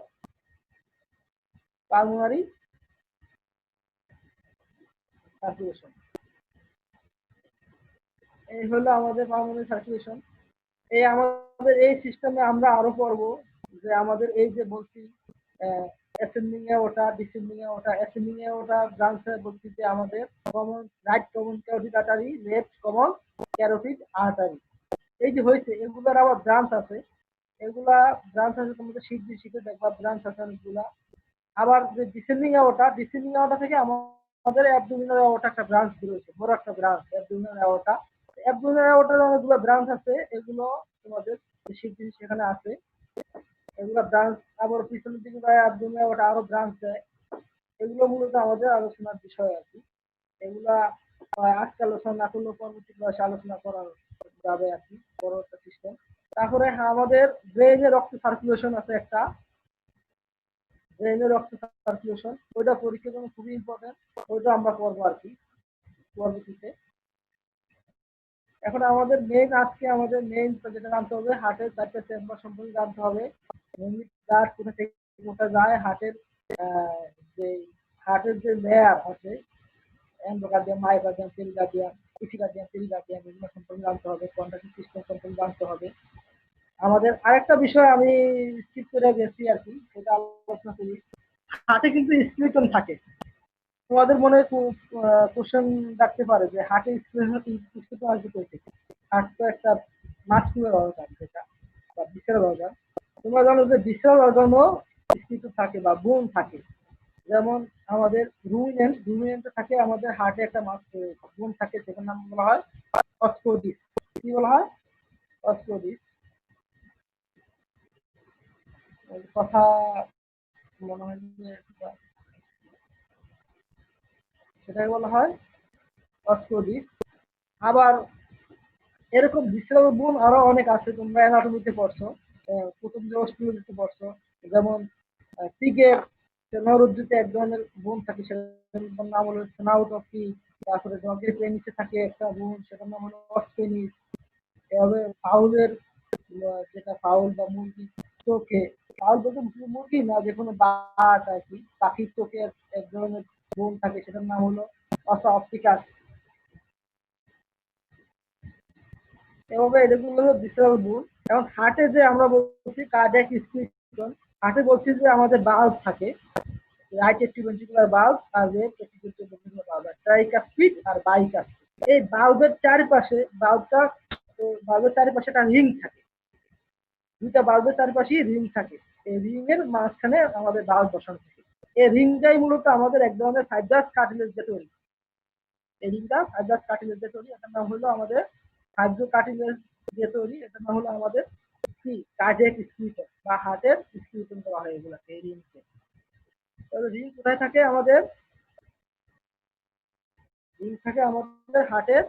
পালমোনারি সার্কুলেশন। এই হলো আমাদের পালমোনারি সার্কুলেশন। এই আমাদের এই সিস্টেমে আমরা আরো পড়বো যে আমাদের এই যে বলছি অ্যাসেন্ডিং এ ওটা, ডিসেন্ডিং এ ওটা, অ্যাসেন্ডিং এ ওটা ব্রাঞ্চ বলছি যে আমাদের common right common carotid artery, left common carotid artery. এই যে হয়েছে এগুলোর আবার ব্রাঞ্চ আছে, এগুলা ব্রাঞ্চ আছে তোমাদের শিখে দেখবা ব্রাঞ্চ আছে অনেকগুলা। আবার যে ডিসেন্ডিং এ ওটা, ডিসেন্ডিং এ ওটা থেকে আমাদের অ্যাবডোমিনাল এওরটা একটা ব্রাঞ্চ বেরোছে, বড় একটা ব্রাঞ্চ অ্যাবডোমিনাল এওরটা। অ্যাবডোমিনাল এওরটার অনেকগুলো ব্রাঞ্চ আছে, এগুলো তোমাদের সেখানে আছে, এগুলো ব্রাঞ্চ। আবার পিছনের দিকে অ্যাবডোমিনাল এওরটা আরো ব্রাঞ্চ দেয়। এগুলো মূলত আমাদের আলোচনার বিষয় আর কি। এগুলা আজকে আলোচনা না করলেও পরবর্তী ক্লাসে আলোচনা করা যাবে আর কি, বড় একটা সিস্টেম। তারপরে আমাদের ব্রেইনে রক্ত সার্কুলেশন আছে একটা, ব্রেইনে রক্ত সার্কুলেশন, ওইটা পরীক্ষার জন্য খুবই ইম্পর্টেন্ট, ওইটা আমরা করবো আর কি পরবর্তীতে। এখন আমাদের মেইন আজকে আমাদের মেইন যেটা জানতে হবে, হার্টের চারটে চেম্বার সম্পর্কে জানতে হবে। ব্লাড কোথা থেকে কোথায় যায়, হার্টের যে হার্টের যে লেয়ার আছে এন্ডোকার্ডিয়াম, মায়োকার্ডিয়াম, পেরিকার্ডিয়াম, ইপিকার্ডিয়াম, পেরিকার্ডিয়াম, এগুলো সম্পর্কে জানতে হবে, কন্ট্রাকশন সিস্টেম সম্পর্কে জানতে হবে। আমাদের আরেকটা বিষয় আমি স্কিপ করে গেছি আর কি, সেটা আলোচনা করি। হার্টে কিন্তু স্কেলিটন থাকে। তোমাদের মনে কোশ্চেন রাখতে পারে যে হার্টে স্কেলিটন আসবে কই থেকে। হার্ট তো একটা মাস্কুলার অর্গান, যেটা বা ভিসারাল অর্গান, তোমরা জানো যে বিশ্রাম অর্গানও স্থিত থাকে বা বোন থাকে। যেমন আমাদের রুমিনেন্ট থাকে আমাদের হার্টে একটা বোন থাকে, সেটার নাম বলা হয় অস্কোডিস। কি বলা হয়? অস্কোডিস। কথা মনে হয় যে সেটাই বলা হয় অস্কোডিস। আবার এরকম বিশ্রাম বোন আরো অনেক আছে, তোমরা অ্যানাটমিতে পড়ছো, প্রথম যে অস্টিওলজিতে পড়ছো। যেমন পিগের নরুদ্দিতে এক ধরনের বোন থাকে, সেটার নাম হলো স্নাউট অফ পিগ। তারপরে ডগের পেনিসে থাকে একটা বোন, সেটার নাম হলো অসপেনিস। এভাবে ফাউলের যেটা ফাউল বা মুরগি চোখে, ফাউল বলতে মুরগি না, যে কোনো বাট আর কি, পাখির চোখে এক ধরনের বোন থাকে, সেটার নাম হলো অসা অপটিকাস। এভাবে এগুলো হলো বিশ্রাম বোন। এবং হার্টে যে আমরা বলছি কার্ডিয়াক স্টিমিউলেশন, হার্টে বলছি যে আমাদের বাল্ব থাকে, রাইট এট্রিভেন্ট্রিকুলার বাল্ব আর লেফট এট্রিভেন্ট্রিকুলার বাল্ব, ট্রাইকাস্পিড আর বাইকাস্পিড। এই বাল্বের চারপাশে একটা রিং থাকে, দুইটা বাল্বের চারপাশে রিং থাকে। এই রিং এর মাঝখানে আমাদের বাল্ব বসানো থাকে। এই রিংটাই মূলত আমাদের এক ধরনের ফাইব্রাস কার্টিলেজ দিয়ে তৈরি। এই রিংটা ফাইব্রাস কার্টিলেজ দিয়ে তৈরি, এটার নাম হলো আমাদের ফাইব্রো কার্টিলেজ দিয়ে তৈরি, এটার নাম হলো আমাদের কি কার্ডিয়াক স্কিউটন বা হার্টের স্কিউটন বলা হয় এগুলাকে, এই রিংকে। তাহলে রিং কোথায় থাকে? আমাদের রিং থাকে আমাদের হার্টের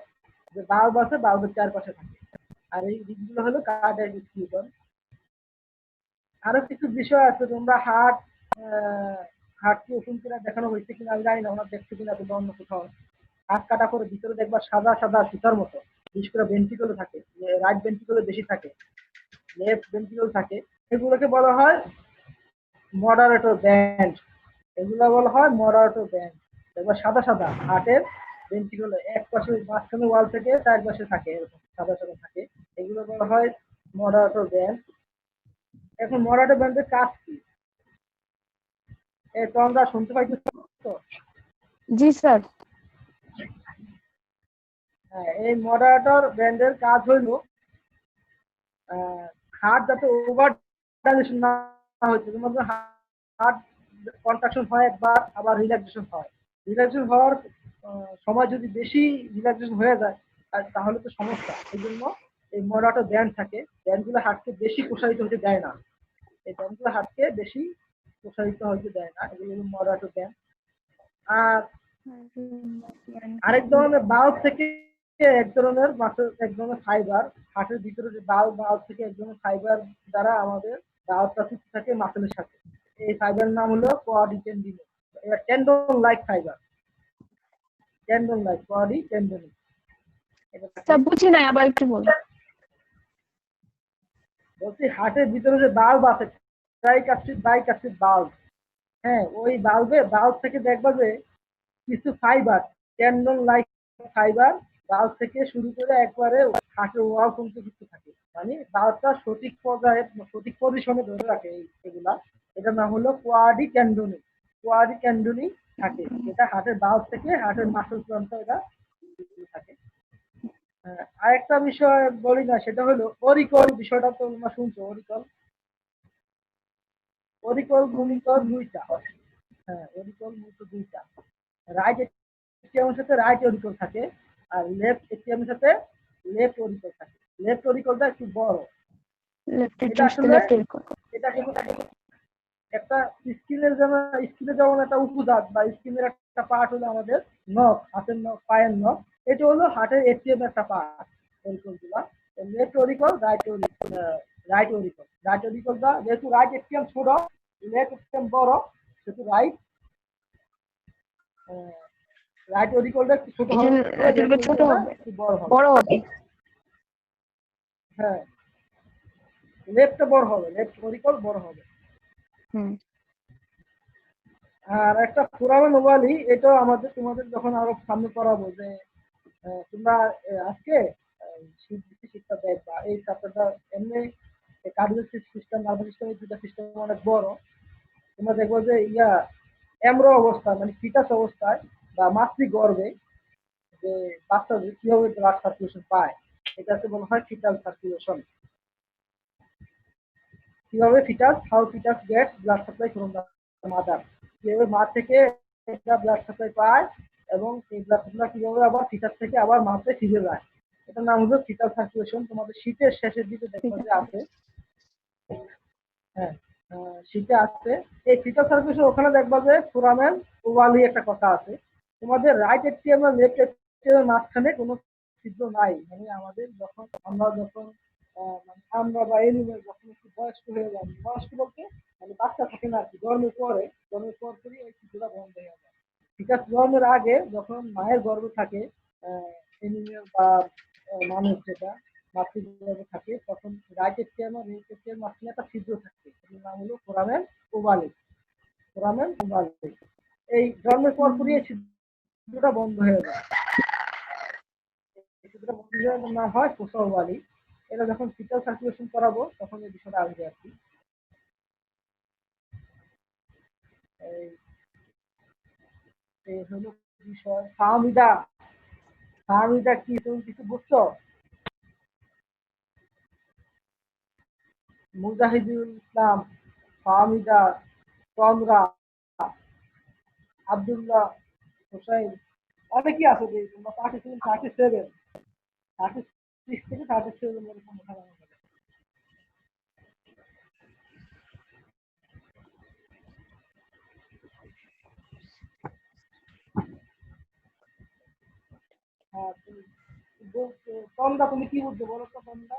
যে বাল্ব আছে, বাল্বের চারপাশে থাকে। আর এই রিংগুলো হলো কার্ডিয়াক স্কিউটন। আরো কিছু বিষয় আছে, তোমরা হার্ট কি ওষুধ কিনা দেখানো হয়েছে কিনা আমি জানি না, ওনার দেখছো কিনা তোমরা অন্য কোথাও। হাত কাটা করে ভিতরে দেখবা সাদা সাদা সুতার মতো, বিশেষ করে ভেন্ট্রিকলে থাকে, রাইট ভেন্ট্রিকলে বেশি থাকে, লেফট ভেন্ট্রিকল থাকে। এগুলোকে বলা হয় মডারেটর ব্যান্ড। এগুলো বলা হয় মডারেটর ব্যান্ড। দেখবা সাদা সাদা হার্টের ভেন্ট্রিকলে এক পাশে মাঝখানে ওয়াল থেকে চার পাশে থাকে, এরকম সাদা সাদা থাকে, এগুলো বলা হয় মডারেটর ব্যান্ড। এখন মডারেটর ব্যান্ডের কাজ কি? তোমরা শুনতে পাইতেছো? জি স্যার। হ্যাঁ, এই মডারেটর ব্যান্ডের কাজ হইল হার্ট যাতে ওভার ডাইলেশন না হচ্ছে। তোমাদের হার্ট কন্ট্রাকশন হয় একবার, আবার রিল্যাক্সেশন হয়। রিল্যাক্সেশন হওয়ার সময় যদি বেশি রিল্যাক্সেশন হয়ে যায় তাহলে তো সমস্যা। এই জন্য এই মডারেটর ব্যান্ড থাকে, ব্যান্ডগুলো হার্টকে বেশি প্রসারিত হতে দেয় না, এই ব্যান্ডগুলো হার্টকে বেশি প্রসারিত হতে দেয় না, এগুলো হলো মডারেটর ব্যান্ড। আর আরেক ধরনের বাল্ব থেকে এক ধরনের ফাইবার, হার্টের ভিতরে যে বাল্ব থেকে এক ধরনের ফাইবার দ্বারা আমাদের বাল্বটা যুক্ত থাকে মাসেলের সাথে। এই ফাইবার নাম হলো কোয়াড্রিটেন্ডিন। এটা tendon like fibre, tendon like কোয়াড্রিটেন্ডিন। স্যার বুঝি নাই, আবার একটু বলুন। বলছি হার্টের ভিতরে যে বাল্ব আছে, ট্রাইকাস্পিড বাইকাস্পিড বাল্ব, হ্যাঁ, ওই বাল্ব থেকে দেখবা যে কিছু fibre, tendon like fibre bulb থেকে শুরু করে একবারে হার্টের ওয়াল পর্যন্ত যুক্ত থাকে। মানে বাল্বটা সঠিক পর্যায়ে সঠিক পজিশনে ধরে রাখে এগুলা। এটার নাম হলো কোয়াড্রিটেন্ডনি। কোয়াড্রিটেন্ডনি থাকে, এটা হার্টের বাল্ব থেকে হার্টের মাসল পর্যন্ত এটা থাকে। আরেকটা বিষয় বলি না, সেটা হলো অরিকল। বিষয়টা তো তোমরা শুনছো, অরিকল। অরিকল মূলত দুইটা। হ্যাঁ, অরিকল মূলত দুইটা। রাইট এটিএমের সাথে রাইট অরিকল থাকে, আর লেফট এটিএমের সাথে লেফট অরিকল থাকে। লেফট অরিকলটা একটু বড়। এটা আসলে এটা একটা স্কিনের যেমন একটা উপদাগ বা স্কিনের একটা পার্ট হলো আমাদের নখ, হাতের নখ, পায়ের নখ। এটা হলো হার্টের এটিএম একটা পার্ট, অরিকল গুলা। লেফট অরিকল, রাইট অরিকলটা যেহেতু রাইট এটিএম ছোট, লেফট এটিএম বড়, সেহেতু রাইট অরিকলটা একটু ছোট হবে, ছোট হবে, একটু বড় হবে। বড় হবে। হ্যাঁ, লেফটটা বড় হবে, লেফট অরিকল বড় হবে। আর একটা পুরানো মোবাইলই, এটা তোমাদের যখন আরো সামনে পড়াবো যে তোমরা আজকে শিক্ষা দেখবা এই চ্যাপ্টারটা। এমনি কার্ডিয়াক সিস্টেম, নার্ভাস সিস্টেম, এই দুটা সিস্টেম অনেক বড়। তোমরা দেখবো যে এমব্রো অবস্থায়, মানে ফিটাস অবস্থায় বা মাতৃগর্ভে যে বাচ্চাদের কিভাবে ব্লাড সার্কুলেশন পায়, এটাকে বলা হয় ফিটাল সার্কুলেশন। কিভাবে fetus how fetus get blood supply from the mother, কিভাবে মা থেকে এটা ব্লাড সাপ্লাই পায় এবং এই ব্লাড সাপ্লাই কিভাবে আবার ফিটাস থেকে আবার মাতে ফিরে যায়। এটার নাম হলো ফিটাল সার্কুলেশন। তোমাদের শীতের শেষের দিকে দেখবে যে আছে, হ্যাঁ শীতে আছে এই ফিটাল সার্কুলেশন। ওখানে দেখবা যে ফোরামেন ওভালি একটা কথা আছে। তোমাদের রাইট এট্রিয়াম আর লেফট এট্রিয়ামের মাঝখানে কোনো ছিদ্র নাই, মানে আমাদের যখন মানে আমরা বা এনিমেল যখন একটু বয়স্ক হয়ে যাবে, বয়স্ক বলতে মানে বাচ্চা থাকে না আর কি, জন্মের পর করেই এই ছিদ্রটা বন্ধ হয়ে যায়। ঠিক আছে, জন্মের আগে যখন মায়ের গর্ভে থাকে এনিমেল বা মানুষ যেটা মাতৃগর্ভে থাকে, তখন রাইট এট্রিয়াম আর লেফট এট্রিয়ামের মাঝখানে একটা ছিদ্র থাকে, এটার নাম হলো ফোরামেন ওভালি। ফোরামেন ওভালি এই জন্মের পরই এই ছিদ্রটা বন্ধ হয়ে যায়। এই ছিদ্রটা বন্ধ হয়ে যাওয়ার নাম হয় ফোসা ওভালি। এটা যখন ফিটাল সার্কুলেশন করাবো তখন এই বিষয়টা আসবে আর কি। এই হলো বিষয়। ফাহমিদা, ফাহমিদা কি তুমি কিছু বুঝছো? মুজাহিদুল ইসলাম, ফাহমিদা, চন্দ্রা, আব্দুল্লাহ হোসাইন, অনেকেই আছে যে তোমরা 37 36 থেকে 37 এরকম ওঠানামা করে। হ্যাঁ তন্দা তুমি কি বুঝছো বলো তো তন্দা?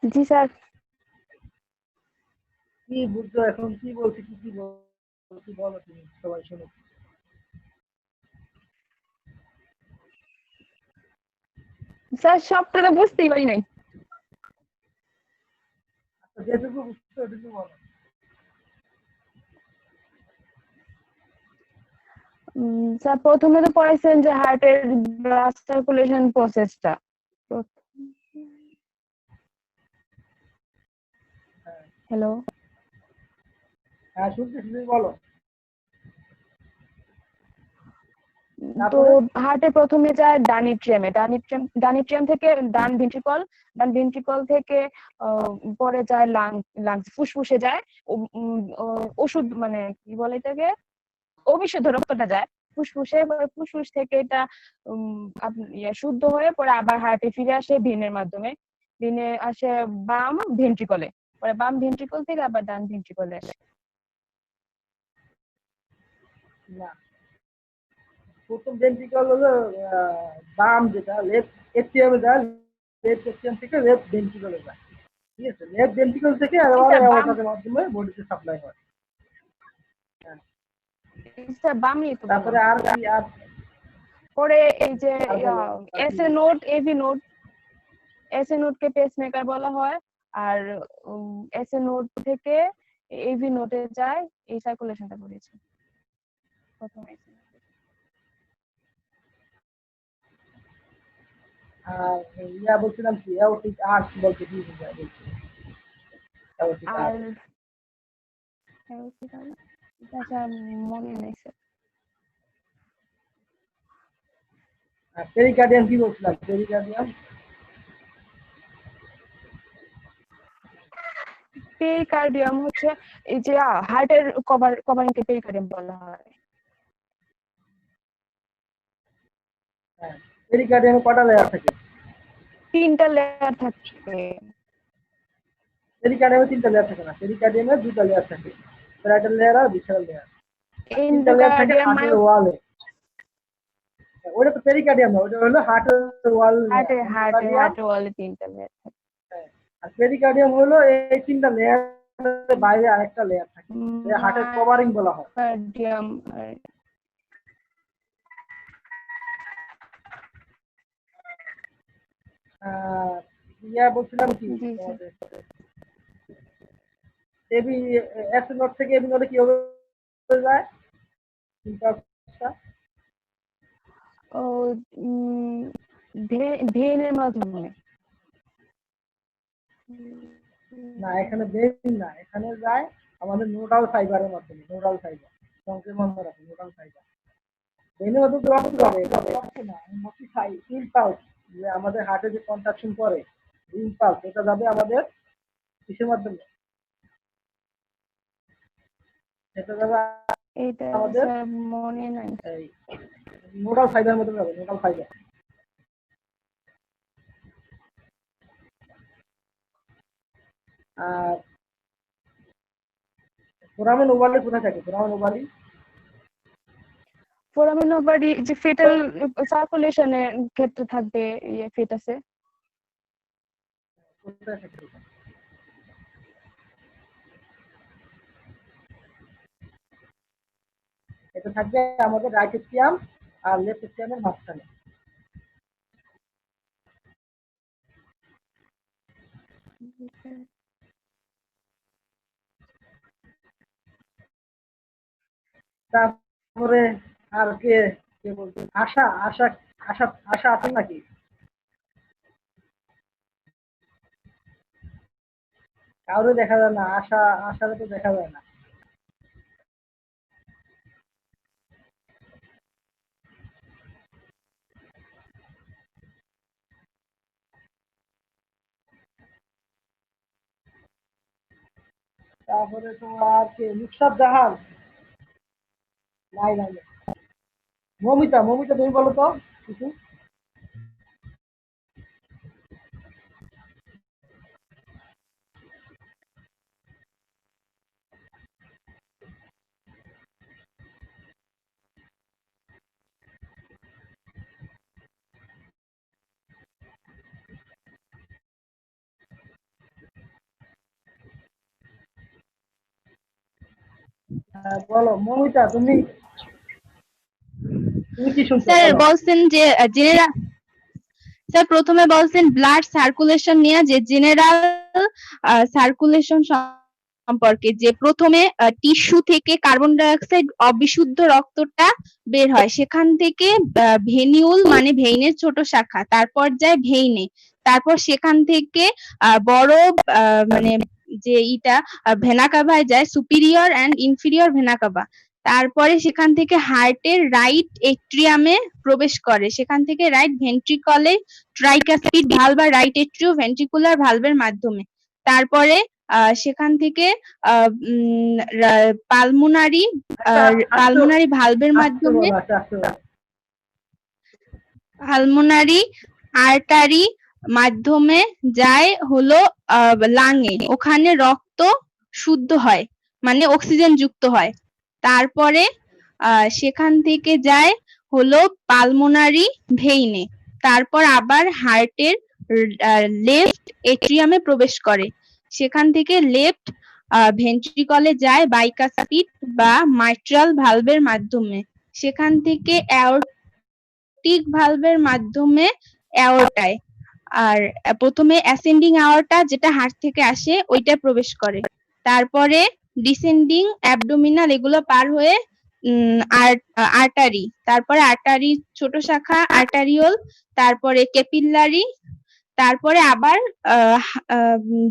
জি স্যার। কি বুঝছো এখন, কি বলছি কি বলছি বলো তুমি, সবাই শোনো। স্যার সবটা তো বুঝতেই পারি নাই। আচ্ছা যেটুকু বুঝছো ওটুকু বলো। স্যার প্রথমে তো পড়াইছেন যে হার্টের ব্লাড সার্কুলেশন প্রসেসটা। হ্যালো। হ্যাঁ শুনতেছি, তুমি বলো। তো হার্টে প্রথমে যায় ডানিট্রিয়ামে, ডানিট্রিয়াম থেকে ডান ভেন্ট্রিকল থেকে পরে যায় লাংস, ফুসফুসে যায়। ওষুধ মানে কি বলে এটাকে, অবিশুদ্ধ রক্তটা যায় ফুসফুসে, ফুসফুস থেকে এটা শুদ্ধ হয়ে পরে আবার হার্টে ফিরে আসে ভেনের মাধ্যমে। ভেনে আসে বাম ভেন্ট্রিকলে, পরে বাম ভেন্ট্রিকল থেকে আবার ডান ভেন্ট্রিকলে আসে। না, প্রথম ভেন্ট্রিকল হলো বাম, যেটা লেফট এট্রিয়ামে যায়, লেফট এট্রিয়াম থেকে লেফট ভেন্ট্রিকলে যায়। ঠিক আছে, লেফট ভেন্ট্রিকল থেকে আবার অ্যাওর্টার মাধ্যমে বডিতে সাপ্লাই হয়। বামই তো তারপরে আর কি আর পরে এই যে এসএ নোড এসএ নোডকে পেসমেকার বলা হয়। আর এসএ নোড থেকে এভি নোডে যায়, এই সার্কুলেশনটা করেছে প্রথমে। আর ইয়া বলছিলাম কি অ্যাওর্টিক আর্চ বলতে কি বোঝায় বলছি। আর এটা মনে নেই স্যার। পেরিকার্ডিয়াম কি বলছিলাম, পেরিকার্ডিয়াম পেরিকার্ডিয়াম হচ্ছে এই যে হার্টের কভারিংকে পেরিকার্ডিয়াম বলা হয়। হ্যাঁ, পেরিকার্ডিয়ামে কটা লেয়ার থাকে? 3টা লেয়ার থাকে। পেরিকার্ডিয়ামে 3টা লেয়ার থাকে না, পেরিকার্ডিয়ামে 2টা লেয়ার থাকে, প্যারাইটাল লেয়ার আর ভিসারাল লেয়ার। 3টা লেয়ার থাকে হার্টের ওয়ালে। ওটা তো পেরিকার্ডিয়াম না, ওটা হলো হার্টের ওয়াল। হার্টের ওয়ালে 3টা লেয়ার থাকে। আর পেরিকার্ডিয়াম হলো এই 3টা লেয়ার বাইরে আরেকটা লেয়ার থাকে, হার্টের কভারিং বলা হয়। কার্ডিয়াম ইয়া বলছিলাম কি এবি এস নোড থেকে এবি নোডে কি হবে যায়? ও ভেনের মাধ্যমে। না, এখানে ভেন না, এখানে যায় আমাদের নোডাল ফাইবারের মাধ্যমে। নোডাল ফাইবার সংক্রমণ রাখে, নোডাল ফাইবার ভেনের মাধ্যমে রক্ত যাবে না, ইম্পালস, যে আমাদের হার্টে যে কন্ট্রাকশন করে ইম্পালস, এটা যাবে আমাদের কিসের মাধ্যমে? এটা যাবে এটা আমাদের স্যার মনে নাই। এই নোডাল ফাইবার মাধ্যমে যাবে, নোডাল ফাইবার। আর ফোরামেন ওভালি কোথায় থাকে? ফোরামেন ওভালি ফোরামেন ওভারি যে ফেটাল সার্কুলেশনের ক্ষেত্রে থাকবে ইয়ে ফেটাসে। কোথায় থাকে? এটা থাকবে আমাদের রাইট এট্রিয়াম আর লেফট এট্রিয়ামের মাঝখানে। তারপরে আর কে কে বলছে? আশা আশা আশা আশা আছে নাকি? কাউরে দেখা যায় না, আশা আশারে তো দেখা যায় না। তারপরে তোমার কে নুসরাত জাহান নাই নাই নাই। মমিতা মমিতা তুমি বলো তো কিছু। বলো মমিতা তুমি তুমি কি শুনছো স্যার বলো। বলছেন যে জেনারেল, স্যার প্রথমে বলছেন ব্লাড সার্কুলেশন নিয়ে, যে জেনারেল সার্কুলেশন সম্পর্কে, যে প্রথমে টিস্যু থেকে কার্বন ডাই অক্সাইড অবিশুদ্ধ রক্তটা বের হয়, সেখান থেকে ভেনিউল মানে ভেইনের ছোট শাখা, তারপর যায় ভেইনে, তারপর সেখান থেকে বড় মানে যে ইটা ভেনা কাভায় যায়, superior and inferior vena CAVA, তারপরে সেখান থেকে হার্টের রাইট এট্রিয়ামে প্রবেশ করে, সেখান থেকে রাইট ভেন্ট্রিকলে ট্রাইকাসপিড ভালভ বা রাইট এট্রিও ভেন্ট্রিকুলার ভালভের মাধ্যমে, তারপরে সেখান থেকে পালমোনারি পালমোনারি ভালভের আসতে মাধ্যমে, বলো আসতে বলো। পালমোনারি আর্টারি মাধ্যমে যায় হলো লাঙে, ওখানে রক্ত শুদ্ধ হয় মানে অক্সিজেন যুক্ত হয়, তারপরে সেখান থেকে যায় হলো পালমোনারি ভেইনে, তারপর আবার হার্টের লেফট এট্রিয়ামে প্রবেশ করে, সেখান থেকে লেফট ভেন্ট্রিকলে যায় বাইকাসপিড বা মাইট্রাল ভালভের মাধ্যমে, সেখান থেকে অ্যাওর্টিক ভালভের মাধ্যমে অ্যাওর্টায়, আর প্রথমে অ্যাসেন্ডিং অ্যাওর্টা যেটা হার্ট থেকে আসে ওইটা প্রবেশ করে, তারপরে ডিসেন্ডিং অ্যাবডোমিনাল এগুলো পার হয়ে আর্টারি, তারপরে আর্টারি ছোট শাখা আর্টারিওল, তারপরে ক্যাপিলারি, তারপরে আবার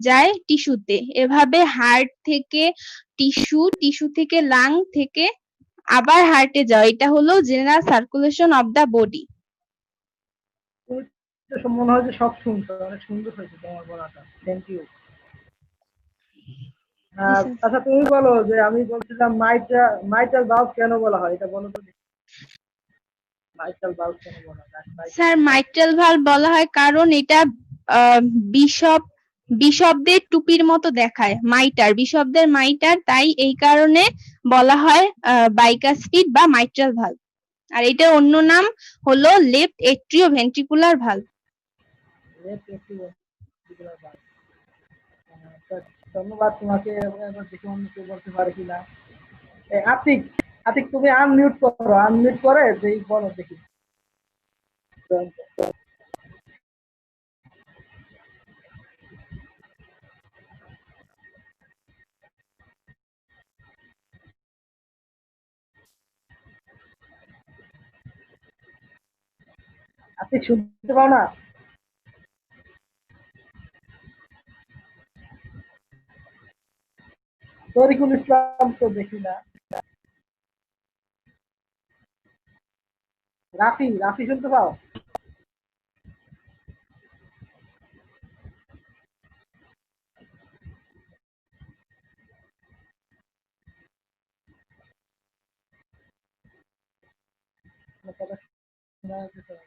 যায় টিস্যুতে, এভাবে হার্ট থেকে টিস্যু, টিস্যু থেকে লাং, থেকে আবার হার্টে যায়। এটা হলো general circulation of the body. তুমি তো মনে হয় যে সব শুনছো, অনেক সুন্দর হয়েছে তোমার বলাটা, থ্যাংক ইউ। আচ্ছা তুমি বলো যে আমি বলছিলাম মাইটাল বাল্ব কেন বলা হয়, এটা বলো তো। মাইটাল বাল্ব কেন বলা হয়? স্যার মাইট্রাল ভালভ বলা হয় কারণ এটা বিশপ বিশপদের টুপির মতো দেখায়, মাইটার বিশপদের মাইটার, তাই এই কারণে বলা হয় বাইকাসপিড বা মাইট্রাল ভালভ, আর এটার অন্য নাম হলো লেফট এট্রিও ভেন্ট্রিকুলার ভালভ। ধন্যবাদ তোমাকে। এবার দেখি অন্য কেউ বলতে পারে কিনা। আতিক আতিক তুমি আনমিউট করো, আনমিউট করে যেই বলো দেখি। আতিক শুনতে পাও না? তরিকুল ইসলাম তো দেখি না। রাফি রাফি শুনতে পাও? আপনার কথা শোনা যাচ্ছে না।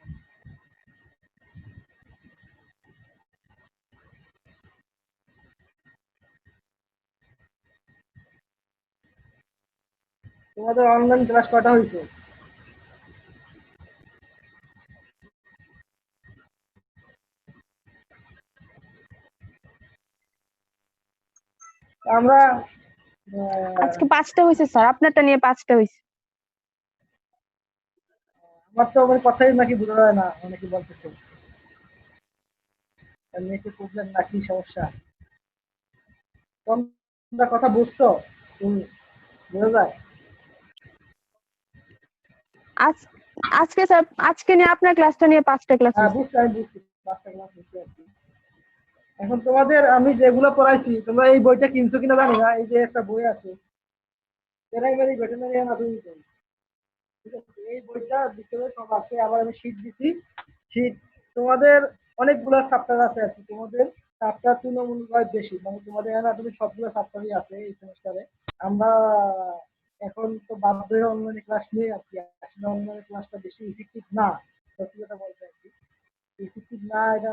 তোমাদের অনলাইন ক্লাস কটা হয়েছে? আমরা আজকে 5টা হয়েছে স্যার, আপনারটা নিয়ে 5টা হয়েছে। আমার তো আমার কথাই নাকি বোঝা যায় না, অনেকে বলতেছে নেটে প্রবলেম নাকি সমস্যা। তোমরা কথা বুঝছো? তুমি বোঝা যায়? আজকে স্যার, আজকে নিয়ে আপনার ক্লাসটা নিয়ে 5টা ক্লাস হ্যাঁ হয়েছে। বুঝছি, আমি বুঝছি, 5টা ক্লাস বুঝতে পারছি। এখন তোমাদের আমি যেগুলো পড়াইছি তোমরা এই বইটা কিনছো কিনা জানি না, এই যে একটা বই আছে প্রাইমারি ভেটেরিনারি অ্যানাটমি, ঠিক আছে, এই বইটা ভিতরে সব আছে। আবার আমি শীট দিছি, শীট তোমাদের অনেকগুলো চ্যাপ্টার আছে আর কি, তোমাদের চ্যাপ্টার তুলনামূলকভাবে বেশি, মানে তোমাদের অ্যানাটমি সবগুলো চ্যাপ্টারই আছে এই সেমিস্টারে। আমরা এখন তো বাধ্য হয়ে অনলাইনে ক্লাস নিয়ে আর কি, আসলে অনলাইনে ক্লাসটা বেশি ইফেক্টিভ না, সত্যি কথা বলতে আর কি। ইফেক্টিভ না এটা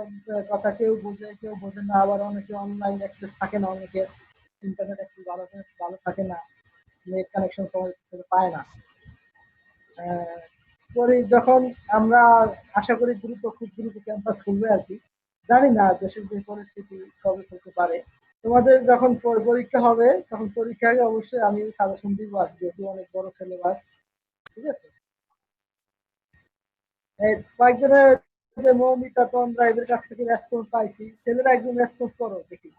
কথা কেউ বোঝে কেউ বোঝে না, আবার অনেকে অনলাইন অ্যাক্সেস থাকে না, অনেকে ইন্টারনেট অ্যাক্সেস ভালো থাকে না, নেট কানেকশন সময় পায় না। পরে যখন আমরা আশা করি খুব দ্রুত ক্যাম্পাস খুলবে আর কি, জানি না দেশের যে পরিস্থিতি কবে হতে পারে। তোমাদের যখন পরীক্ষা হবে তখন পরীক্ষার আগে অবশ্যই আমি সাজেশন দিব আর কি, যেহেতু অনেক বড় সিলেবাস, ঠিক আছে। এই কয়েকজনের যে মৌমিতা তন্দ্রা এদের কাছ থেকে রেসপন্স পাইছি, ছেলেরা একদম রেসপন্স করো দেখি।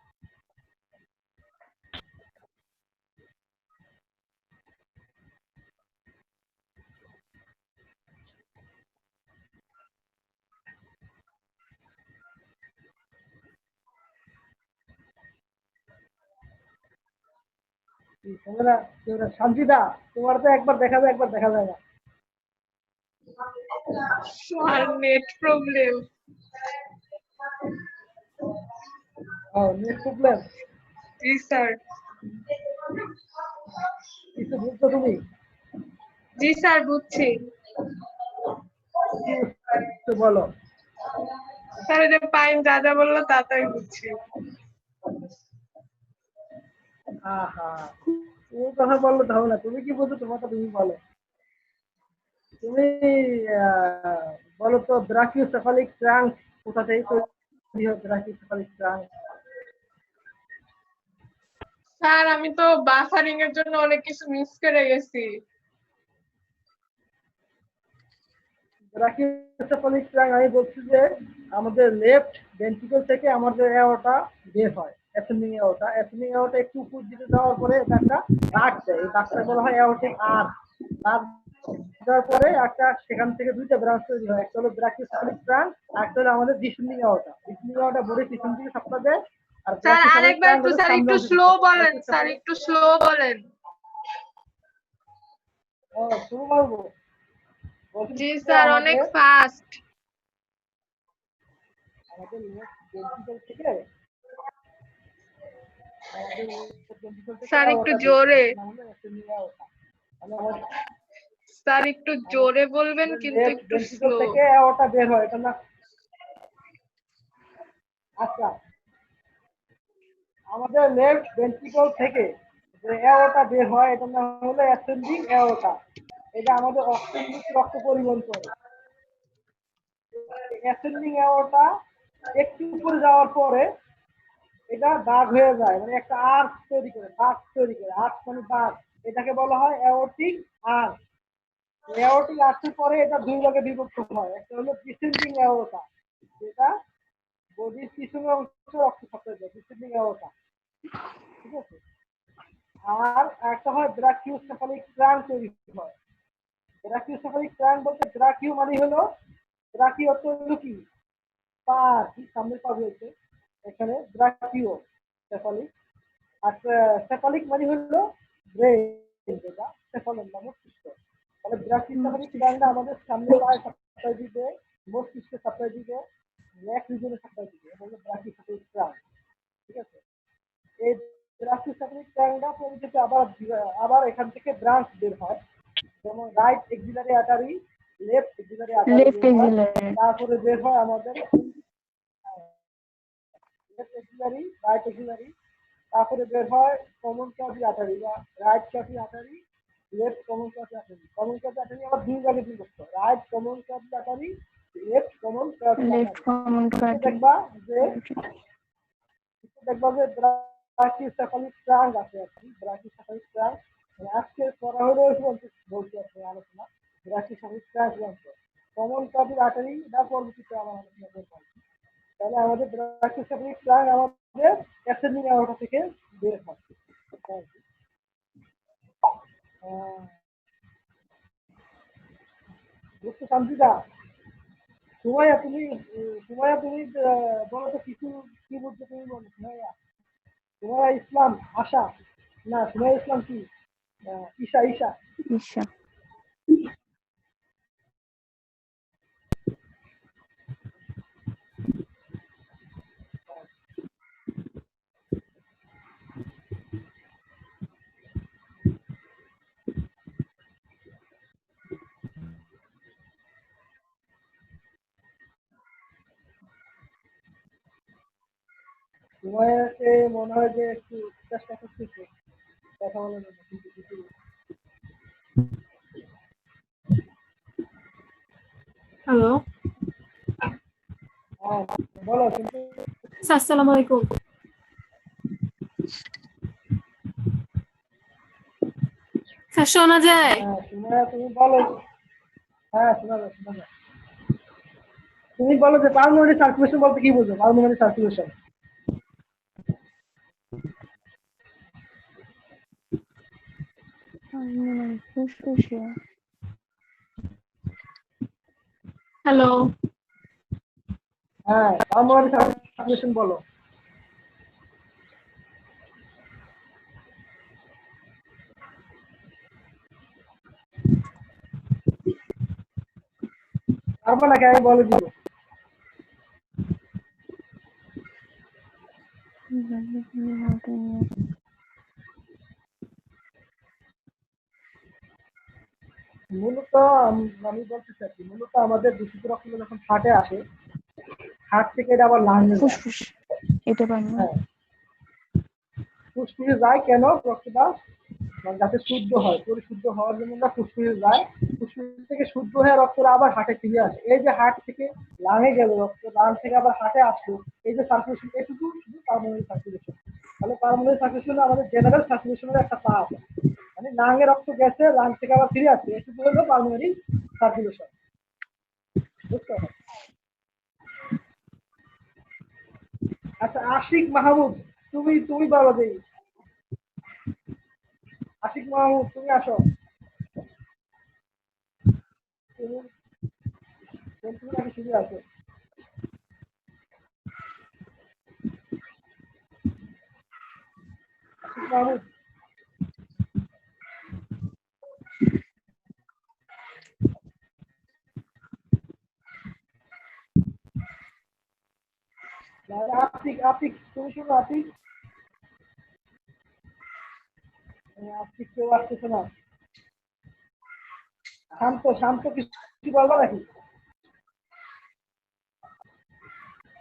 ছেলেরা ছেলেরা শান্তিদা, তোমার তো একবার দেখা যায় একবার দেখা যায় না। Net problem. ও নেট প্রবলেম। জি স্যার। কিছু বুঝছো তুমি? জি স্যার, বুঝছি। বলো স্যার, যে পাইন যা যা বললো তা তাই বুঝছি। আহা, তুমি কথা বললে তো হবে না, তুমি কি বুঝো তোমারটা তুমি বলো। তুমি বলো তো ব্রাকিওসেফালিক ট্রাঙ্ক কোথা থেকে তৈরি হয়? ব্রাকিওসেফালিক ট্রাঙ্ক স্যার, আমি তো বাফারিং এর জন্য অনেক কিছু মিস করে গেছি। ব্রাকিওসেফালিক ট্রাঙ্ক আমি বলছি যে আমাদের লেফট ভেন্ট্রিকল থেকে আমাদের এওটা বের হয়, অ্যাসেন্ডিং এওটা। অ্যাসেন্ডিং এওটা একটু উপর দিকে যাওয়ার পরে এটা একটা দাগ দেয়, এই দাগটা বলা হয় এওটিক আর্চ। দাগ দেওয়ার পরে একটা সেখান থেকে দুইটা ব্রাঞ্চ তৈরি হয়, একটা হলো ব্রাকিওসেফালিক ট্রাঙ্ক, আর একটা হলো আমাদের ডিসেন্ডিং এওটা। ডিসেন্ডিং এওটা বডি পিছন দিকে সবটা দেয়, আর স্যার ব্রাকিওসেফালিক আরেকবার ট্রাঙ্ক একটু, হলো স্যার সামনে একটু অংশ স্লো থাকে। বলেন, স্যার একটু স্লো বলেন। ও শুরু করবো? জি স্যার, অনেক ফাস্ট। আমাদের লেফট ভেন্ট্রিকল থেকে স্যার একটু জোরে। স্যার একটু জোরে বলবেন, কিন্তু লেফট একটু ভেন্ট্রিকল স্লো। থেকে এওটা বের হয়, এটা না? আচ্ছা, আমাদের লেফট ভেন্ট্রিকল থেকে যে এওটা বের হয় এটা নাম হলো অ্যাসেন্ডিং এওটা। এটা আমাদের অক্সিজেন রক্ত পরিবহন করে। অ্যাসেন্ডিং এওটা একটু উপরে যাওয়ার পরে এটা দাগ হয়ে যায়, মানে একটা আর্চ তৈরি করে, দাগ তৈরি করে। আর্চ মানে দাগ, এটাকে বলা হয় অ্যাওর্টিক আর্চ। অ্যাওর্টিক আর্চের পরে এটা দুই ভাগে বিভক্ত হয়, একটা হলো ডিসেন্ডিং অ্যাওর্টা, যেটা বডির পিছনের অংশ রক্ত সাপ্লাই দেয়, ডিসেন্ডিং অ্যাওর্টা, ঠিক আছে। আর একটা হয় ব্রাকিওসেফালিক ট্রাঙ্ক তৈরি হয়। ব্রাকিওসেফালিক ট্রাঙ্ক বলতে ব্রাকিও মানে হলো, ব্রাকিও তো হলো কি পা আর কি, সামনের পা রয়েছে এখানে ব্রাকিও সেফালিক। আর সেফালিক মানে হলো ব্রেন, যেটা সেফালের নামে সৃষ্ট। তাহলে ব্রাকিওসেফালিক ট্রাঙ্কটা আমাদের সামনে পায়ে সাপ্লাই দিবে, মস্তিষ্কে সাপ্লাই দিবে, নেক রিজনে সাপ্লাই দিবে, এটা হলো ব্রাকিওসেফালিক ট্রাঙ্ক, ঠিক আছে। এই ব্রাকিওসেফালিক ট্রাঙ্কটা পরিচিত আবার আবার এখান থেকে ব্রাঞ্চ বের হয়, যেমন right axillary artery, left axillary artery left বের হয়, এক্সিলারি। তারপরে বের হয় আমাদের লেফট এক্সিলারি, রাইট এক্সিলারি, তারপরে বের হয় কমন ক্যাভি আর্টারি বা রাইট ক্যাভি আর্টারি, লেফট কমন ক্যাভি আর্টারি। কমন ক্যাভি আর্টারি আবার দুই ভাগে বিভক্ত, রাইট কমন ক্যাভি আর্টারি, লেফট কমন ক্যাভি লেফট আর্টারি। কমন কার্টারি। দেখবা যে ব্রাকিওসেফালিক ট্রাঙ্ক আছে আর কি, ব্রাকিওসেফালিক ট্রাঙ্ক। মানে আজকে পড়া হলো বলছি আপনি আলোচনা ব্রাকিওসেফালিক ট্রাঙ্ক জানতো কমন ক্যাভির আর্টারি এটা পরবর্তীতে আমার আলোচনা করবো। তাহলে আমাদের ব্রাকিওসেফালিক ট্রাঙ্ক আমাদের অ্যাসেন্ডিং অ্যাওর্টা থেকে বের হয়। বুঝতে শান্তিদা, সুমাইয়া তুমি বলো তো কিছু কি বুঝছো তুমি বলো সুমাইয়া। সুমাইয়া ইসলাম আশা, না সুমাইয়া ইসলাম কি ঈশা ঈশা ঈশা। সুমাইয়াকে মনে হয় যে একটু চেষ্টা করতেছে কথা বলার জন্য, কিন্তু কিছু হ্যালো, বলো কিন্তু আসসালামু আলাইকুম। স্যার শোনা যায়? সুমাইয়া তুমি বলো। হ্যাঁ শোনা যায় শোনা যায়। তুমি বলো যে পালমোনারি সার্কুলেশন বলতে কি বুঝো? পালমোনারি সার্কুলেশন ফুসফুসে। হ্যালো, হ্যাঁ পালমোনারি সার্কুলেশন বলো। পারবো নাকি আমি বলে দিব? মূলত আমি বলতে চাচ্ছি মূলত আমাদের দূষিত রক্ত যখন হার্টে আসে, হার্ট থেকে এটা আবার লাংয়ে যায়। ফুসফুস এটা পারবো। হ্যাঁ ফুসফুসে যায় কেন রক্তটা? মানে যাতে শুদ্ধ হয়, পরিশুদ্ধ হওয়ার জন্য না ফুসফুসে যায়। ফুসফুস থেকে শুদ্ধ হয়ে রক্তটা আবার হার্টে ফিরে আসে। এই যে হার্ট থেকে লাঙে গেল রক্ত, লাং থেকে আবার হার্টে আসলো, এই যে সার্কুলেশন এটুকু শুধু পালমোনারি সার্কুলেশন। তাহলে পালমোনারি সার্কুলেশন আমাদের জেনারেল সার্কুলেশনের একটা পার্ট, মানে লাঙে রক্ত গেছে, লাং থেকে আবার ফিরে আসছে, এটুকু হলো পালমোনারি সার্কুলেশন। বুঝতে হবে। আচ্ছা আশিক মাহমুদ, তুমি বলো দেই। আশিক মাহমুদ তুমি আসো। তুমি নাকি শুধু আছো? আশিক মাহমুদ আতিক আতিক তুমি শোনো আতিক। আতিক কেউ আসতেছে না। শান্ত শান্ত কিছু বলবো নাকি?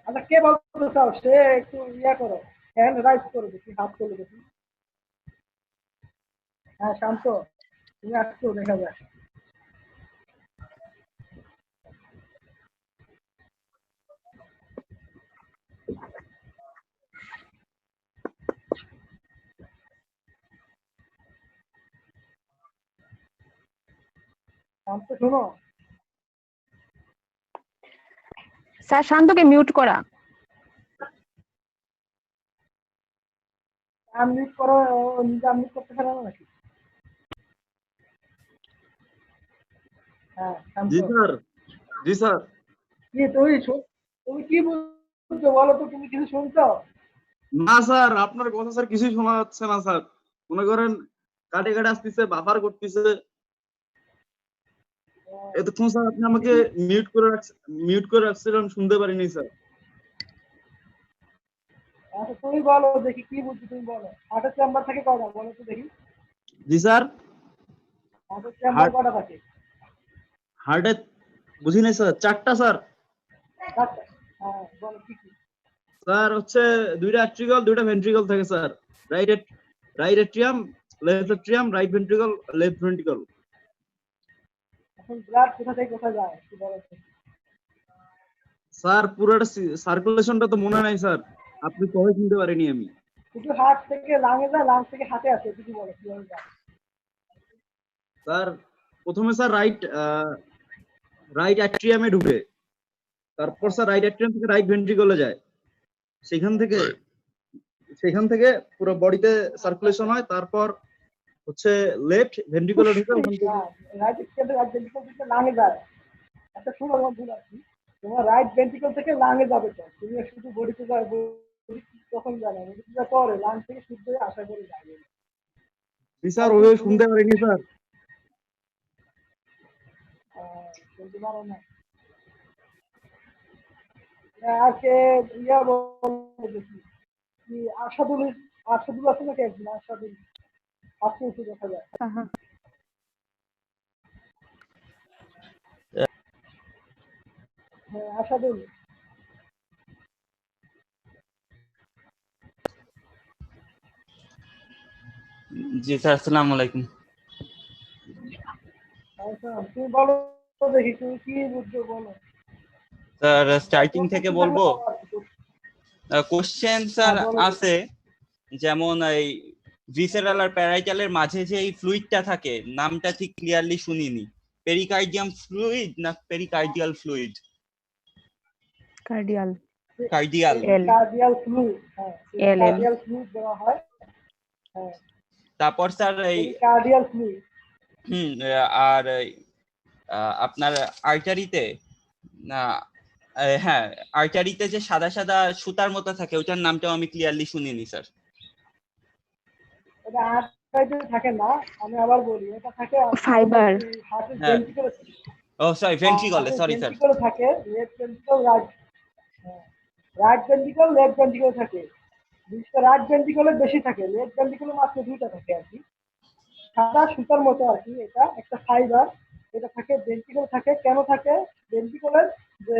আচ্ছা কে বলতে চাও সে একটু ইয়া করো, হ্যান্ড রাইজ করো দেখি, হাত করো দেখি। হ্যাঁ শান্ত তুমি আসছো দেখা যায়। শান্ত শোনো। স্যার শান্তকে মিউট করা। আনমিউট করো, ও নিজে আনমিউট করতে পারে না নাকি? হ্যাঁ শান্ত। জি স্যার, জি স্যার। কি তুমি কি বলছো বলো তো, তুমি কিছু শুনছো? না স্যার, আপনার কথা স্যার কিছুই শোনা যাচ্ছে না স্যার। মনে করেন কাটে কাটে আসতেছে, বাফার করতেছে। এতক্ষণ স্যার আপনি আমাকে মিউট করে রাখছিলেন, শুনতে পারিনি স্যার। আচ্ছা তুমি বলো দেখি কি বুঝছো, তুমি বলো। হার্টের চেম্বার থেকে কয়টা বলো তো দেখি? জি স্যার। হার্টের চেম্বার কয়টা থাকে? হার্টে বুঝি নাই স্যার, চারটা স্যার। চারটা? হ্যাঁ, বলো কি কি? স্যার হচ্ছে দুইটা অ্যাট্রিকল, দুইটা ভেন্ট্রিকল থাকে sir. Right atrium, left atrium, right ventricle, left ventricle. এখন ব্লাড কোথা থেকে কোথায় যায় একটু বলো তো। স্যার পুরোটা সার্কুলেশনটা তো মনে নাই স্যার, আপনি কবে শুনতে পারিনি আমি। শুধু হার্ট থেকে লাঙে যায়, লাং থেকে হাতে আসে, এটুকু বলো কিভাবে যায়। স্যার প্রথমে স্যার রাইট অ্যাট্রিয়ামে ঢুকে, তারপর স্যার রাইট অ্যাট্রিয়াম থেকে রাইট ভেন্ট্রিকলে যায়, সেখান থেকে পুরো বডিতে সার্কুলেশন হয়, তারপর হচ্ছে লেফট ভেন্ট্রিকলে ঢুকে ওখান থেকে। রাইট ভেন্ট্রিকল থেকে লাঙে যায়। একটা শুনো আমার ভুল আছে, তোমার রাইট ভেন্ট্রিকল থেকে লাঙে যাবে তো, তুমি শুধু বডিতে যায়, তখন জানো বডিতে পরে লাং থেকে শুদ্ধ হয়ে আশা করে যাবে। স্যার ওইভাবে শুনতে পারিনি স্যার। শুনতে পারো না? আজকে ইয়া বলে দেখি কি আশাদুল আছে নাকি একজন আশাদুল আপনি এসে দেখা যায়। হ্যাঁ আশাদুল। জি স্যার, আসসালামু আলাইকুম। আচ্ছা তুমি বলো দেখি তুমি কি বুঝছো বলো। স্যার স্টার্টিং থেকে বলবো। কোশ্চেন স্যার আছে, যেমন এই ভিসেরাল আর প্যারাইটালের মাঝে যে এই ফ্লুইডটা থাকে, নামটা ঠিক ক্লিয়ারলি শুনিনি। পেরিকার্ডিয়াম ফ্লুইড না pericardial fluid? Cardial cardial fluid. হ্যাঁ কার্ডিয়াল ফ্লুইড বলা হয়। হ্যাঁ তারপর স্যার এই কার্ডিয়াল ফ্লুইড। আর আপনার আর্টারিতে না, হ্যাঁ আর্টারিতে যে সাদা সাদা সুতার মতো থাকে, ওটার নামটাও আমি ক্লিয়ারলি শুনিনি স্যার। এটা আর্টারিতে থাকে না, আমি আবার বলি, এটা থাকে ফাইবার। হার্টের ভেন্ট্রিকলে। ও সরি, ভেন্ট্রিকলে, সরি স্যার। ভেন্ট্রিকলে থাকে, left ventricle right ventricle, left ventricle থাকে। বিশেষ করে রাইট ভেন্ট্রিকলে বেশি থাকে, লেফট ভেন্ট্রিকলে মাত্র দুইটা থাকে আর কি। সাদা সুতার মতো আর কি, এটা একটা ফাইবার। এটা থাকে ভেন্ট্রিকল থাকে, কেন থাকে? ভেন্ট্রিকলের যে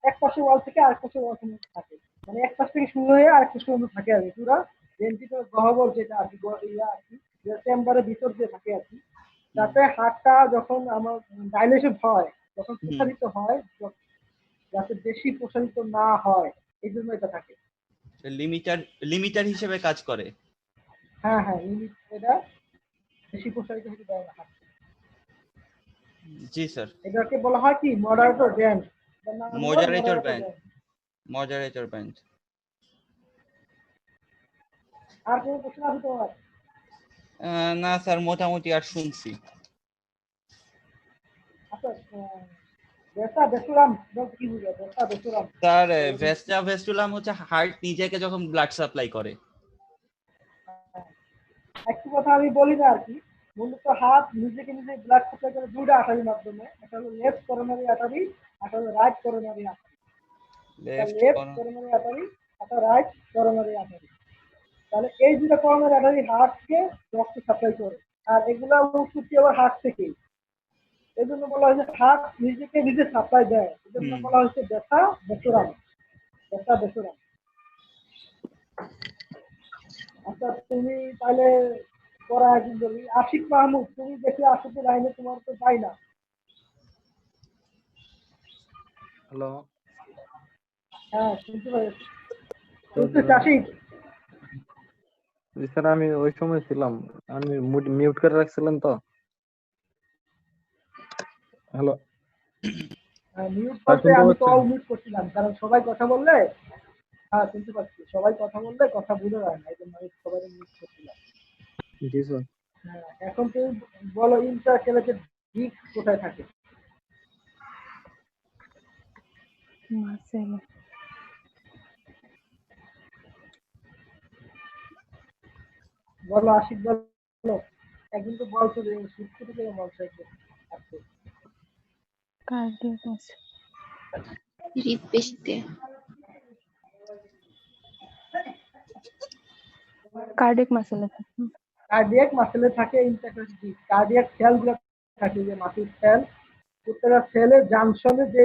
এক পাশে ওয়াল থেকে আরেক পাশে ওয়াল থাকে, মানে এক পাশ থেকে শুরু হয়ে আরেক পাশে পর্যন্ত থাকে আর কি। পুরা ভেন্ট্রিকল গহ্বর যেটা আর কি, ইয়া আর কি, চেম্বারের ভিতর দিয়ে থাকে আর কি। যাতে হার্টটা যখন আমার ডাইলেশন হয়, যখন প্রসারিত হয়, যাতে বেশি প্রসারিত না হয়, এই জন্য এটা থাকে। লিমিটার হিসেবে কাজ করে। হ্যাঁ হ্যাঁ, লিমিট, এটা বেশি প্রসারিত হতে দেয় না হার্ট। জি স্যার। এটাকে বলা হয় কি মডারেটর ব্যান্ড। Moderator band. আর কোনো প্রশ্ন আছে তোমার? না স্যার, মোটামুটি আর শুনছি। আচ্ছা ভেস্টা ভেস্টুলাম বলতে কি বুঝায়? ভেস্টা ভেস্টুলাম স্যার ভেস্টা ভেস্টুলাম হচ্ছে হার্ট নিজেকে যখন ব্লাড সাপ্লাই করে। একটু কথা আমি বলি না আর কি, মূলত হাত নিজেকে নিজে ব্লাড সাপ্লাই করে দুইটা আর্টারির মাধ্যমে। একটা হলো লেফট করোনারি আর্টারি, একটা হলো right coronary artery. Left coronary artery, একটা রাইট করোনারি আর্টারি। তাহলে এই দুটো করোনারি আর্টারি হার্টকে রক্ত সাপ্লাই করে, আর এগুলো উৎপত্তি আবার হার্ট থেকেই। এই জন্য বলা হয়েছে হার্ট নিজেকে নিজে সাপ্লাই দেয়, এই জন্য বলা হয়েছে ভেস্টা ভেস্টুলাম। ভেস্টা ভেস্টুলাম। আচ্ছা তুমি তাহলে পড়া একদিন বলি। আশিক মাহমুদ, তুমি দেখলে আশিকের লাইনে তোমার তো পাই না। হ্যালো, হ্যাঁ শুনতে পাচ্ছি, শুনতে আশিক। স্যার আমি ওই সময় ছিলাম, আমি মিউট করে রাখছিলেন তো। হ্যালো, মিউট করতে আমি তো অল মিউট করছিলাম, কারণ সবাই কথা বললে, হ্যাঁ শুনতে পাচ্ছি, সবাই কথা বললে কথা বুঝে যায় না, এই জন্য আমি সবাই মিউট করছিলাম। জি স্যার। হ্যাঁ এখন তুমি বলো ইন্টারকেলেটেড ডিস্ক কোথায় থাকে? মাসেল। বলো আশিক, বলো। একদিন তো বলছো যে সূত্র থেকে বলছো একদম। Cardiac muscle. হৃদপেশিতে। কার্ডিয়াক মাসেলে থাকে। কার্ডিয়াক মাসেলে থাকে ইন্টারকেলেটেড ডিস্ক। কার্ডিয়াক সেলগুলো থাকে, যে মাসেল সেল, প্রত্যেকটা সেলের জাংশনে যে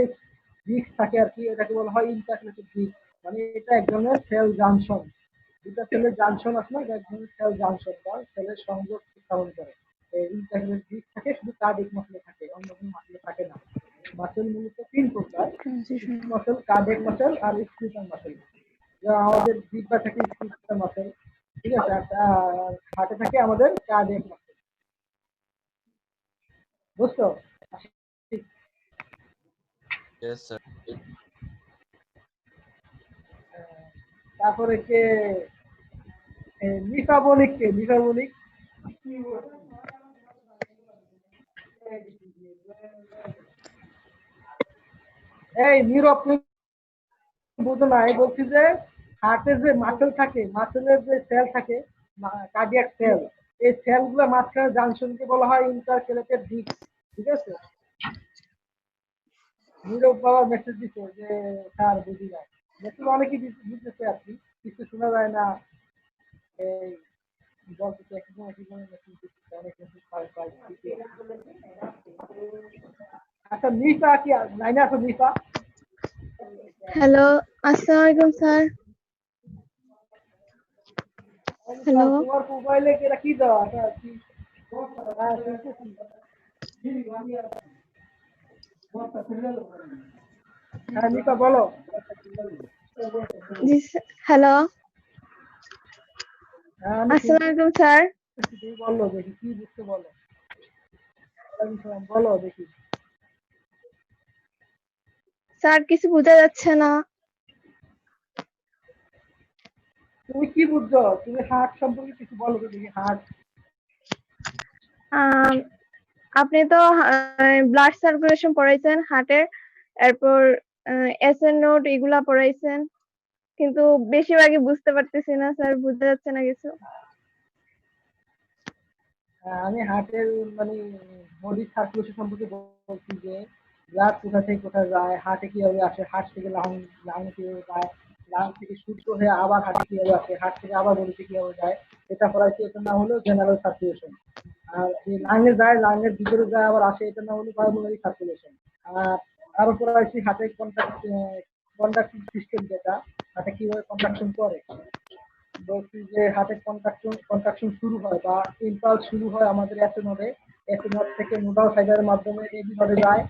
ডিস্ক থাকে আর কি, এটাকে বলা হয় ইন্টারকানেক্টেড ডিস্ক। মানে এটা এক ধরনের সেল জাংশন। দুটা সেলের জাংশন আছে না, এটা এক ধরনের সেল জাংশন বা সেলের সংযোগ স্থাপন করে। ইন্টারকানেক্টেড ডিস্ক থাকে, শুধু কার্ডিয়াক মাসলে থাকে, অন্য কোনো মাসলে থাকে না। মাসল মূলত তিন প্রকার: মাসল, কার্ডিয়াক মাসল আর স্কিলেটাল মাসল। আমাদের জিহ্বা থাকে স্কিলেটাল মাসল, ঠিক আছে, আর হাতে থাকে আমাদের কার্ডিয়াক মাসল। বুঝছো? Yes, sir. তারপরে কে নিফাবলিক, কে নিফাবলিক? এই নীরব, তুমি বুঝো না, এই বলছি যে হার্টের যে মাসল থাকে, মাসলের যে সেল থাকে, কার্ডিয়াক সেল, এই সেলগুলো মাঝখানে জাংশনকে বলা হয় ইন্টারকানেক্টেড ডিস্ক, ঠিক আছে? নীরব বাবা মেসেজ দিচ্ছে যে স্যার বুঝি না, মেসেজ অনেকেই বুঝতেছে আর কি, কিছু শোনা যায় না। এই বলতেছে একজন মেসেজ দিচ্ছে, অনেক মেসেজ পাই। আচ্ছা নিফা কি লাইনে আছো? নিফা, হ্যালো, আসসালামু আলাইকুম স্যার। হ্যালো, তোমার মোবাইলে এটা কি দেওয়া? এটা কি? হ্যাঁ শুনতেছি। হ্যাঁ নিফা বলো। জি হ্যালো, হ্যাঁ আমি আসসালামু আলাইকুম স্যার। তুমি বলো দেখি কি বুঝতে, বলো। বলো দেখি। স্যার কিছু বোঝা যাচ্ছে না। তুমি কি বুঝছো? তুমি হার্ট সম্পর্কে কিছু বলো তো দেখি। হার্ট, আপনি তো ব্লাড সার্কুলেশন পড়াইছেন হার্টের, এরপর এসএন নোট এগুলা পড়াইছেন, কিন্তু বেশিরভাগই বুঝতে পারতেছি না স্যার, বুঝতে যাচ্ছে না কিছু। আমি হার্টের মানে বডি সার্কুলেশন সম্পর্কে বলছি যে ব্লাড কোথা থেকে কোথায় যায়, হার্টে কিভাবে আসে, হার্ট থেকে লাং কিভাবে যায়, লাং থেকে শুদ্ধ হয়ে আবার হার্টে কিভাবে আসে, হার্ট থেকে আবার বডিতে কিভাবে যায়, এটা পড়াইছি। এটার নাম হলো জেনারেল সার্কুলেশন। আর এই লাঙে যায়, লাঙের ভিতরে যায় আবার আসে, এটার নাম হলো পালমোনারি সার্কুলেশন। আর আরো পড়াইছি হার্টের কন্ডাক্টিং সিস্টেম, যেটা হার্টে কিভাবে কন্ডাকশন করে। বলছি যে হার্টের কন্ট্রাকশন শুরু হয় বা ইম্পালস শুরু হয় আমাদের অ্যাসেনোডে। অ্যাসেনোড থেকে নোডাল ফাইবারের মাধ্যমে এবি নডে যায়,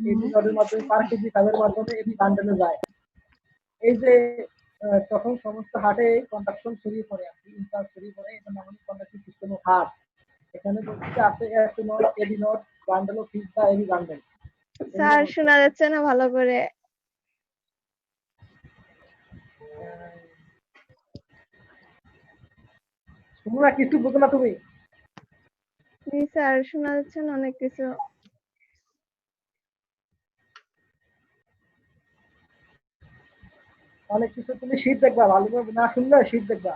এবি নডের মাধ্যমে পারকিজি ফাইবারের মাধ্যমে এবি বান্ডেলে যায়। এই যে তখন সমস্ত হার্টে কন্ট্রাকশন ছড়িয়ে পড়ে আর কি, ইম্পালস ছড়িয়ে পড়ে, এটা নাম হলো কন্ডাক্টিং সিস্টেম অফ হার্ট। এখানে বলছি আছে SA node, AV node, bundle of His বা এবি বান্ডেল। স্যার শোনা যাচ্ছে না ভালো করে। তোমরা কিছু বুঝো না তুমি? জি স্যার, শোনা যাচ্ছে না অনেক কিছু। অনেক কিছু তুমি শীত দেখবা, ভালো করে না শুনলে শীত দেখবা।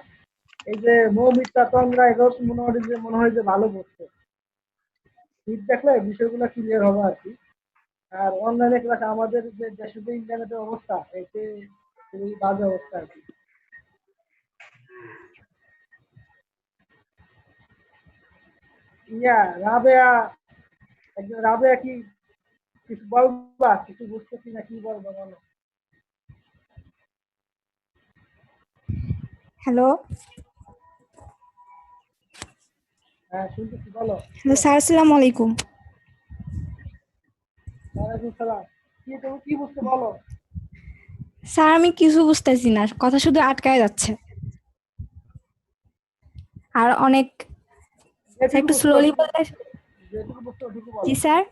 এই যে মৌমিতা তন্দ্রা, এগুলো মনে হয় যে ভালো বুঝছে। শীত দেখলে বিষয়গুলো ক্লিয়ার হবে আর কি। আর অনলাইনে ক্লাস, আমাদের যে দেশের যে ইন্টারনেটের অবস্থা, এতে খুবই বাজে অবস্থা আর কি। ইয়া রাবেয়া, একজন রাবেয়া কি কিছু বলবা? কিছু বুঝতেছি না, কি বলবো বলো। হ্যালো, হ্যাঁ শুনতেছি, বলো। হ্যালো স্যার, আসসালামু আলাইকুম। ওয়ালাইকুম সালাম। কি তুমি কি বুঝতে, বলো। স্যার আমি কিছু বুঝতেছি না, কথা শুধু আটকায় যাচ্ছে আর অনেক। স্যার একটু স্লোলি বললে। যেটুকু বুঝছো ওটুকু জি বলো। স্যার।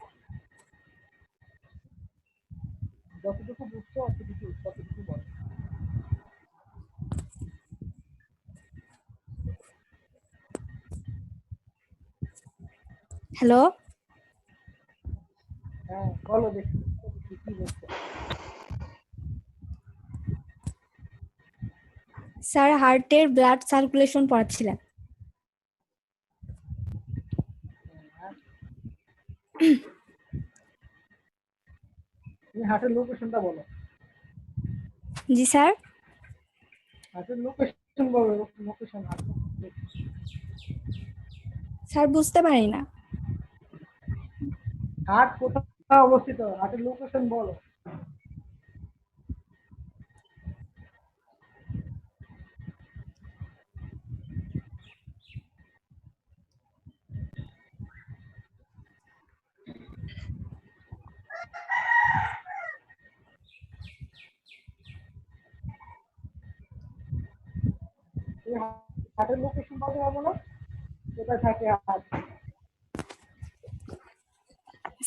যতটুকু বুঝছো ততটুকু বলো। হ্যালো হ্যাঁ বলো দেখি কি বুঝছো। স্যার, হার্টের ব্লাড সার্কুলেশন পড়াচ্ছিলেন। তুমি হার্টের লোকেশনটা বলো। জি স্যার। হার্টের লোকেশন বলো, লোকেশন। স্যার বুঝতে পারি না। হার্ট কোথায় অবস্থিত হার্টের লোকেশন বলো। তুমি হার্টের লোকেশন বলতে পারবো না, কোথায় থাকে হার্ট?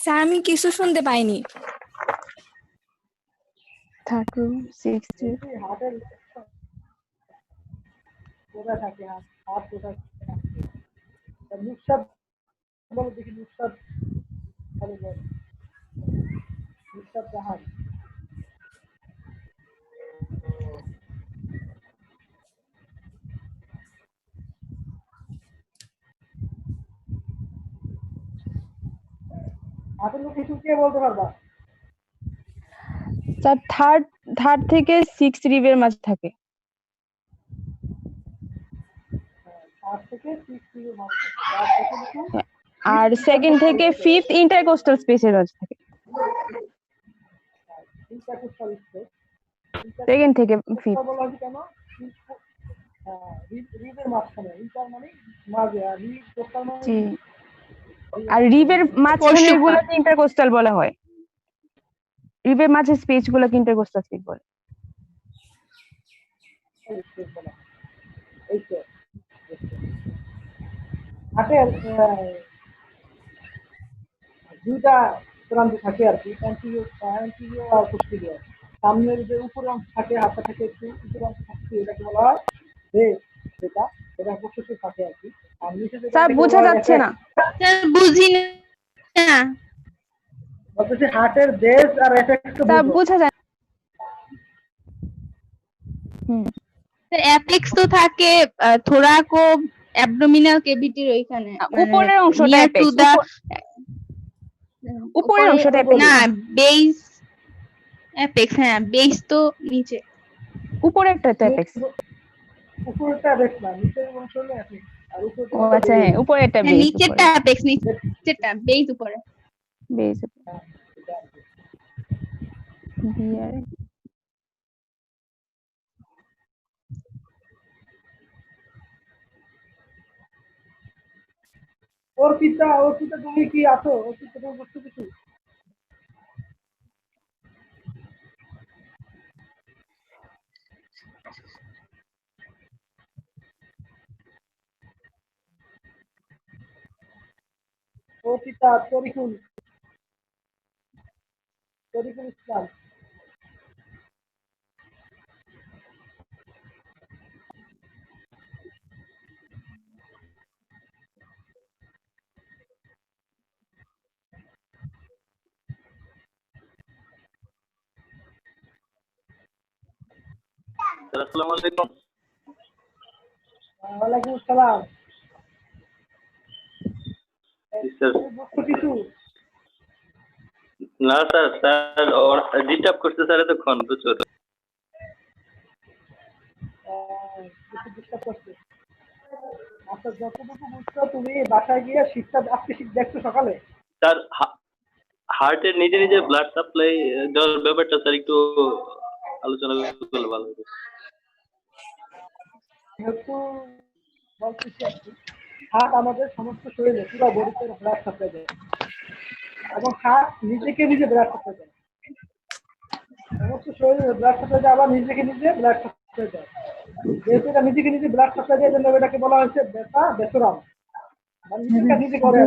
স্যার আমি কিছু শুনতে পাইনি। 30, 60 হার্টের কোথায় থাকে হার্ট? হার্ট কোথায় থাকে? নুসরাত বলো দেখি, নুসরাত ভালো বল, নুসরাত জাহান। হার্টের লোকেশন কে বলতে পারবা? স্যার থার্ড থেকে 6 রিবের মাঝে থাকে। হার্ট থেকে 6 থেকে মাঝে থাকে। আর সেকেন্ড টু আর সেকেন্ড থেকে 5th ইন্টারকোস্টাল স্পেসের মাঝে থাকে। Intercostal space. সেকেন্ড থেকে 5th বলা হয়েছে কেন? রিবের মাঝখানে, ইন্টার মানে মাঝে, আর রিব কোস্টাল মানে জি। আর রিবের মাঝখানে গুলোকে ইন্টারকোস্টাল বলা হয়। রিবের মাঝে স্পেস গুলোকে ইন্টারকোস্টাল স্পেস বলে। এই তো হার্টের দুইটা প্রান্ত থাকে আর কি, অ্যান্টিরিয়র আর পোস্টেরিয়র। সামনের যে উপরের অংশ থাকে, হাতটা থাকে একটু উপরের অংশ থাকে, এটাকে বলা হয় বেস, যেটা এটা পোস্টেরিয়র থাকে আর কি। আর নিচে যেটা স্যার বোঝা যাচ্ছে না। স্যার বুঝি না। বলতেছি হার্টের বেস আর এফেক্ট স্যার বোঝা যায়। স্যার অ্যাপেক্স তো থাকে থোরাক ও অ্যাবডোমিনাল ক্যাভিটির ওইখানে, উপরের অংশটা অ্যাপেক্স, উপরের অংশটা অ্যাপেক্স না বেস অ্যাপেক্স, হ্যাঁ বেস তো নিচে, উপরেরটা তো অ্যাপেক্স। উপরেরটা অ্যাপেক্স না, নিচের অংশ হলো অ্যাপেক্স। আর উপরেরটা ও আচ্ছা, হ্যাঁ উপরেরটা বেস, নিচেরটা অ্যাপেক্স, নিচেরটা বেস, উপরে বেস। বিআর অর্পিতা তুমি কি আছো? অর্পিতা তুমি বুঝছো কিছু? অর্পিতা, তরিকুল ইসলাম। আসসালামু আলাইকুম। ওয়ালাইকুম আসসালাম। কিছু না স্যার, স্যার ডিস্টার্ব করতে স্যার এতক্ষণ বুঝছো তো। ডিস্টার্ব করছে। আচ্ছা, যতটুকু বুঝছো তুমি বাসায় গিয়ে শীতটা আজকে শীত দেখছো সকালে? স্যার হার্টের নিজে নিজে ব্লাড সাপ্লাই দেওয়ার ব্যাপারটা স্যার একটু আলোচনা করলে ভালো হবে। যেহেতু বলতেছি আর কি, হার্ট আমাদের সমস্ত শরীরে পুরো বডিতে ব্লাড সাপ্লাই দেয়, এবং হার্ট নিজেকে নিজে ব্লাড সাপ্লাই দেয়। সমস্ত শরীরে ব্লাড সাপ্লাই দেয়, আবার নিজেকে নিজে ব্লাড সাপ্লাই দেয়। যেহেতু এটা নিজেকে নিজে ব্লাড সাপ্লাই দেওয়ার জন্য এটাকে বলা হয়েছে বেসোরাম, মানে নিজেকে নিজে করে।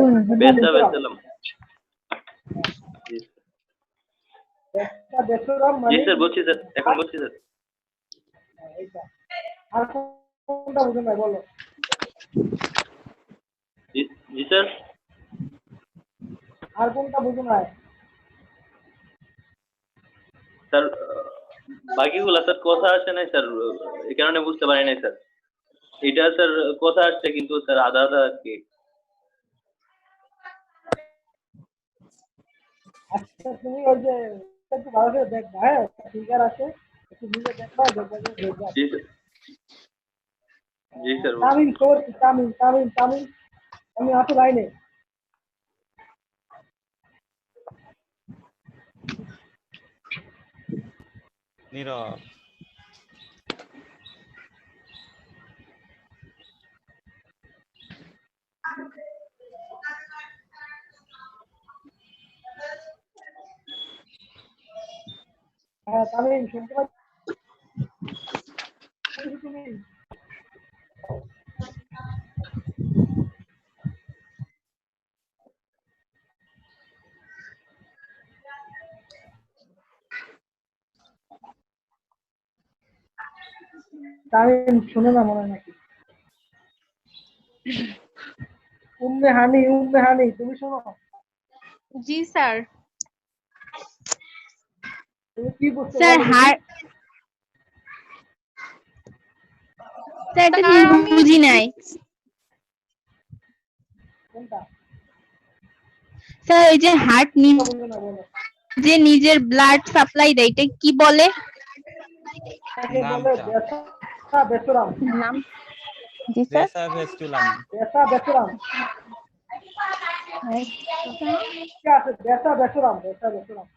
বেসোরাম মানে জি স্যার, বলছি স্যার, এখন বলছি স্যার। এইটা আর কোনটা বুঝুন না, বলো। জি স্যার, আর কোনটা বুঝুন না স্যার? বাকিগুলা স্যার কথা আসে নাই স্যার, এই কারণে বুঝতে পারি নাই স্যার। এটা স্যার কথা আসছে কিন্তু স্যার আধা আধা আর কি। আচ্ছা, তুমি ওই যে একটু ভালো করে দেখবা, হ্যাঁ ফিগার আছে, একটু নিজে দেখবা, দেখবা যে জি স্যার, জি স্যার। তামিম করছি, তামিম আমি আছো লাইনে। নীরব। হ্যাঁ তামিম শুনতে পাচ্ছ তুমি? তামিম শুনে না মনে হয় নাকি? উম্মে হানি তুমি শোনো? জি স্যার। তুমি কি বুঝতে স্যার পারলে? স্যার এটা ঠিক বুঝি নাই। কোনটা? স্যার ওই যে হার্ট বলো না বলো। যে নিজের ব্লাড সাপ্লাই দেয় এটা কি বলে? তাকে বলে নামটা বেসা বেসুরাম। নাম জি স্যার। ভেসা ভেস্টুলাম। বেসা বেসুরাম। কি আছে? বেসা বেসুরাম। বেসা বেসুরাম।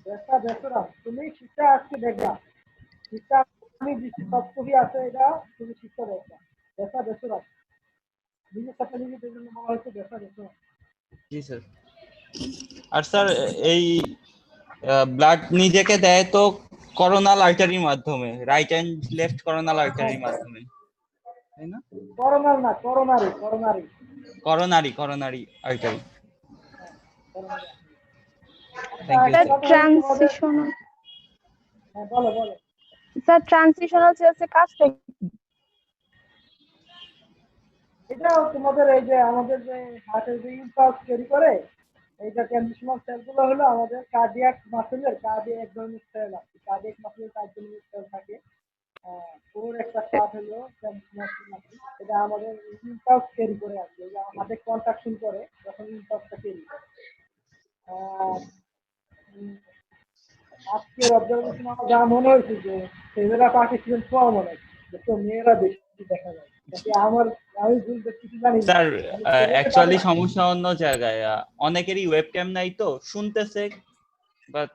বেসা বেসুরাম। তুমি শিক্ষা আজকে দেখবা। শিক্ষা আমি দিচ্ছি সবটুকুই আছে এটা তুমি শিক্ষা দেখবা। বেসা বেসুরাম। নিজের সাথে নিজেদের জন্য বলা হচ্ছে বেসা বেসুরাম। জি স্যার। আর স্যার এই ব্লাড নিজেকে দেয় তো করোনাল আর্টারির মাধ্যমে, রাইট এন্ড লেফট করোনাল আর্টারির মাধ্যমে, তাই না? করোনার না coronary coronary. Coronary artery. Coronary. Thank you sir sir. Transitional হ্যাঁ বলো বলো। স্যার ট্রানজিশনাল সেলসের কাজটা কি? এটাও তোমাদের এই যে আমাদের যে হার্টের যে ইম্পালস ক্যারি করে এইটা ট্রানজিশনাল সেলগুলো হলো আমাদের কার্ডিয়াক মাসেলের এক ধরনের সেল আছে। কার্ডিয়াক মাসেলের 4 ধরনের সেল থাকে। ওর একটা পার্ট হলো ট্রানজিশনাল সেল। এটা আমাদের ইম্পালস ক্যারি করে আছে। এটা হার্টে কন্ট্রাকশন করে যখন ইম্পালসটা ক্যারি করে। আজকের অবজারভেশন আমার যা মনে হয়েছে যে ছেলেরা পার্টিসিপেন্ট কম মনে হয়, তো মেয়েরা বেশি দেখা যায়। আমি ভুল কিছু জানি না। স্যার অ্যাকচুয়ালি সমস্যা অন্য জায়গায়। অনেকেরই ওয়েবক্যাম নাই তো শুনতেছে, বাট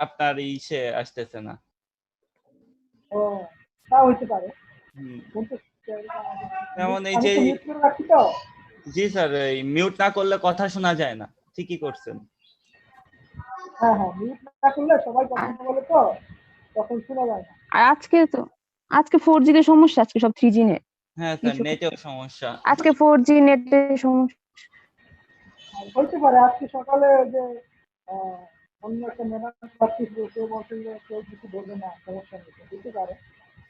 আপনার ইসে আসতেছে না। ও তা হইতে পারে। যেমন এই আমি যে তো মিউট করে রাখছি তো। জি স্যার, এই মিউট না করলে কথা শোনা যায় না। ঠিকই করছেন। হ্যাঁ মিউট না করলে সবাই কথা বলে তো তখন শোনা যায় না। আর আজকে 4G তে সমস্যা, আজকে সব 3G নেট। হ্যাঁ স্যার, নেটেও সমস্যা। আজকে 4G নেটের সমস্যা হইতে পারে। আজকে সকালে যে অন্য একটা ম্যাডাম ক্লাস ছিল, কেউ বলছেন যে কেউ কিছু বলবে না, সমস্যা নেই, হইতে পারে।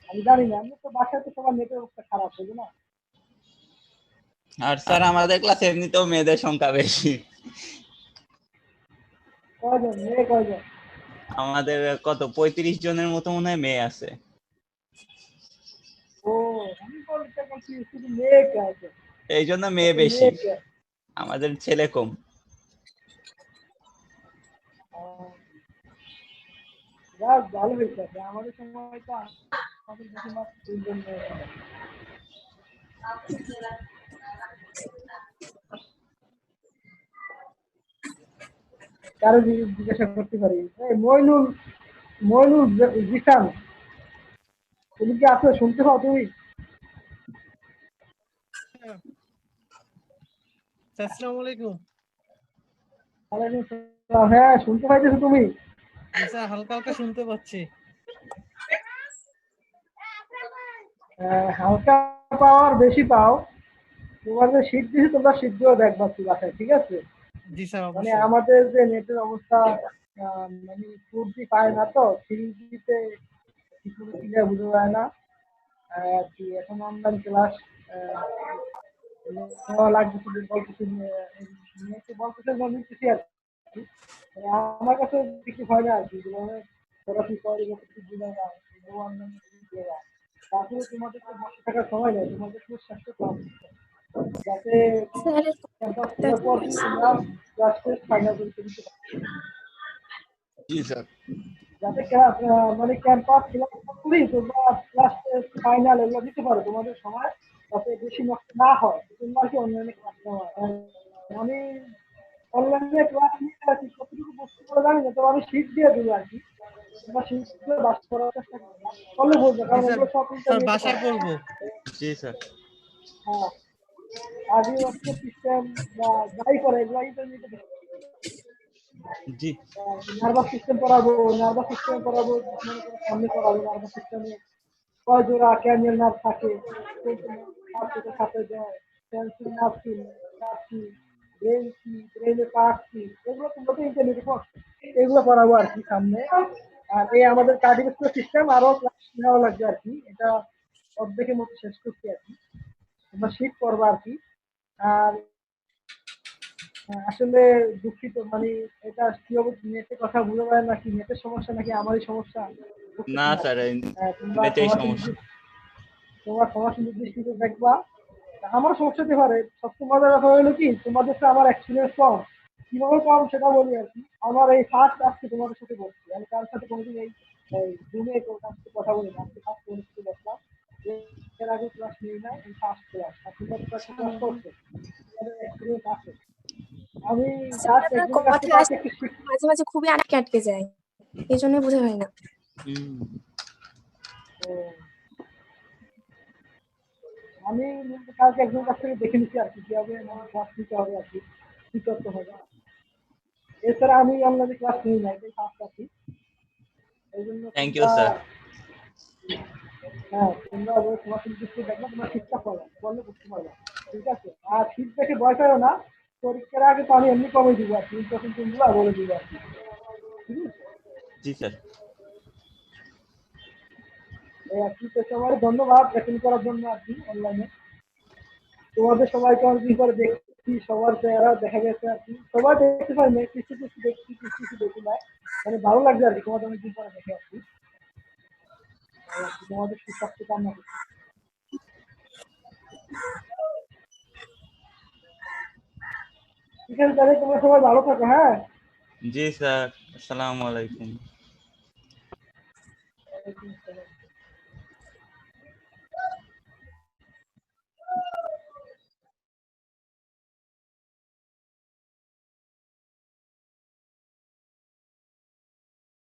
আমি জানি না। আমি তো বাসায় তো সবার নেটের অবস্থা খারাপ হইবে না। আর স্যার আমাদের ক্লাসে এমনিতেও মেয়েদের সংখ্যা বেশি। কয়জন মেয়ে কয়জন? আমাদের কত 35 জনের মতো মনে হয় মেয়ে আছে। ও আমি বলতে চাচ্ছি শুধু মেয়ে আছে। এই জন্য মেয়ে বেশি, আমাদের ছেলে কম। ভালো হয়েছে। আমাদের সময় তো আমাদের বেশি মাত্র 3 জন মেয়ে ছিল। কারো জিজ্ঞাসা করতে পারি? মইনুল জিসান, তুমি কি আছো? শুনতে পাও তুমি? আসসালামু আলাইকুম। ওয়ালাইকুম আসসালাম। হ্যাঁ শুনতে পাইতেছো তুমি? স্যার হালকা হালকা শুনতে পাচ্ছি। হালকা পাওয়ার বেশি পাও। তোমাদের শীত দিয়েছে, তোমরা শীত দিয়েও দেখবা বাসায়, ঠিক আছে? জি স্যার মানে অবশ্যই। আমাদের যে নেটের অবস্থা, মানে 4G পায় না তো, 3G-তে কিছু ক্লিয়ার বুঝা যায় না। আর কি এখন অনলাইন ক্লাস নেওয়া লাগবে, বলতেছি নেটে বলতেছে নিতেছি আর কি। আমার কাছে কিছু হয় না আর কি, যেভাবে সরাসরি করে কিছু বুঝা যায় অনলাইনে দিয়ে যায়। তারপরে তোমাদেরকে বসে থাকার সময় নেই, তোমাদেরকে স্বাস্থ্য কম যাতে ক্যাম্পাস খোলার পর তোমরা ক্লাস টেস্ট ফাইনাল করতে দিতে পারো। জি স্যার। যাতে মানে ক্যাম্পাস খোলার পরই তোমরা ক্লাস টেস্ট ফাইনাল এগুলো দিতে পারো তোমাদের সময়, যাতে বেশি নষ্ট না হয়। তোমরা কি অনলাইনে ক্লাস নেওয়া? আমি অনলাইনে ক্লাস নিয়ে আর কি কতটুকু তো জানি না, তো আমি শীট দিয়ে দেবো আর কি। তোমার শীট দিয়ে বাস করার চেষ্টা করলে বলবো, কারণ স্যার এগুলো সব স্যার ইন্টারনেটে বাসায় পাওয়া। পড়বো। জি স্যার। হ্যাঁ, আগে হচ্ছে সিস্টেম বা যাই করে এগুলো ইন্টারনেটে জি নার্ভাস সিস্টেম পড়াবো, নার্ভাস সিস্টেম পড়াবো, মনে করো সামনে পড়াবো নার্ভাস সিস্টেমে কয় জোড়া ক্যানিয়াল নার্ভ থাকে, কোন কোন নার্ভ থেকে সাথে যায়, সেন্সিং নার্ভ কি, নার্ভ কি, ব্রেন কি, ব্রেনের পার্ট কি, এগুলো তোমরা তো ইন্টারনেটে পড়ছো, এগুলো পড়াবো আর কি সামনে। আর এই আমাদের কার্ডিওভাস্কুলার সিস্টেম আরো ক্লাস নেওয়া লাগবে আর কি, এটা অর্ধেকের মতো শেষ করছি আর কি, তোমরা শীত করবা আর কি। আর আসলে দুঃখিত, মানে এটা কি অবস্থা, নেটে কথা বুঝতে পারেন নাকি, নেটের সমস্যা নাকি আমারই সমস্যা না বুঝতেছি না। স্যার, তোমরা নেটেই সবার সমস্যা। তোমার সবার দৃষ্টিতে দেখবা, আমার সমস্যা হতে পারে। সবচেয়ে মজার কথা হলো কি, তোমাদের সাথে আমার এক্সপিরিয়েন্স কম, কিভাবে কম সেটা বলি আর কি। আমার এই ফার্স্ট আজকে তোমাদের সাথে বলছি, আমি কার সাথে কোনোদিন এই রুমে কার সাথে কথা বলি না, আজকে ফার্স্ট তোমাদের সাথে বসলাম, এর আগে ক্লাস নিই না, এই ফার্স্ট ক্লাস, আর তোমরা তো একটা ক্লাস করছো, তোমাদের এক্সপিরিয়েন্স আছে। আমি স্যার জাস্ট আপনার একজনের কাছ থেকে কথা আজকে একটু মাঝে মাঝে খুবই আটকে আটকে যায়, এই জন্য বোঝা হয় না। আমি কালকে একজনের কাছ থেকে দেখে নিচ্ছি আর কি, কিভাবে ক্লাস নিতে হবে আর কি, কি করতে হবে। এছাড়া আমি অনলাইনে ক্লাস নিই না, এটাই ফার্স্ট আছি। এই জন্য থ্যাংক ইউ স্যার। হ্যাঁ, তোমরা তোমার দৃষ্টি দেখবে, তোমরা ঠিকঠাক করবে, বললে বুঝতে পারবে, ঠিক আছে। আর শীত দেখে ভয় পেও না, পরীক্ষার আগে তো আমি এমনি কমে দিব আর কি, তখন তোমরা বলে দিব আর কি, ঠিক আছে। জি স্যার। এই আর কি, তো সবাই ধন্যবাদ অ্যাটেন্ড করার জন্য আর কি অনলাইনে। তোমাদের সবাইকে অনেকদিন পরে দেখছি, সবার চেহারা দেখা গেছে আর কি, সবাই দেখতে পাই না, কিছু কিছু দেখছি, কিছু কিছু দেখি না, মানে ভালো লাগছে আর কি তোমাদের অনেকদিন পরে দেখে আর কি। তোমাদের সুস্বাস্থ্য কামনা করছি। ঠিক আছে, তাহলে তোমরা সবাই ভালো থাকো। হ্যাঁ, জি স্যার, আসসালামু আলাইকুম। ওয়ালাইকুম আসসালাম।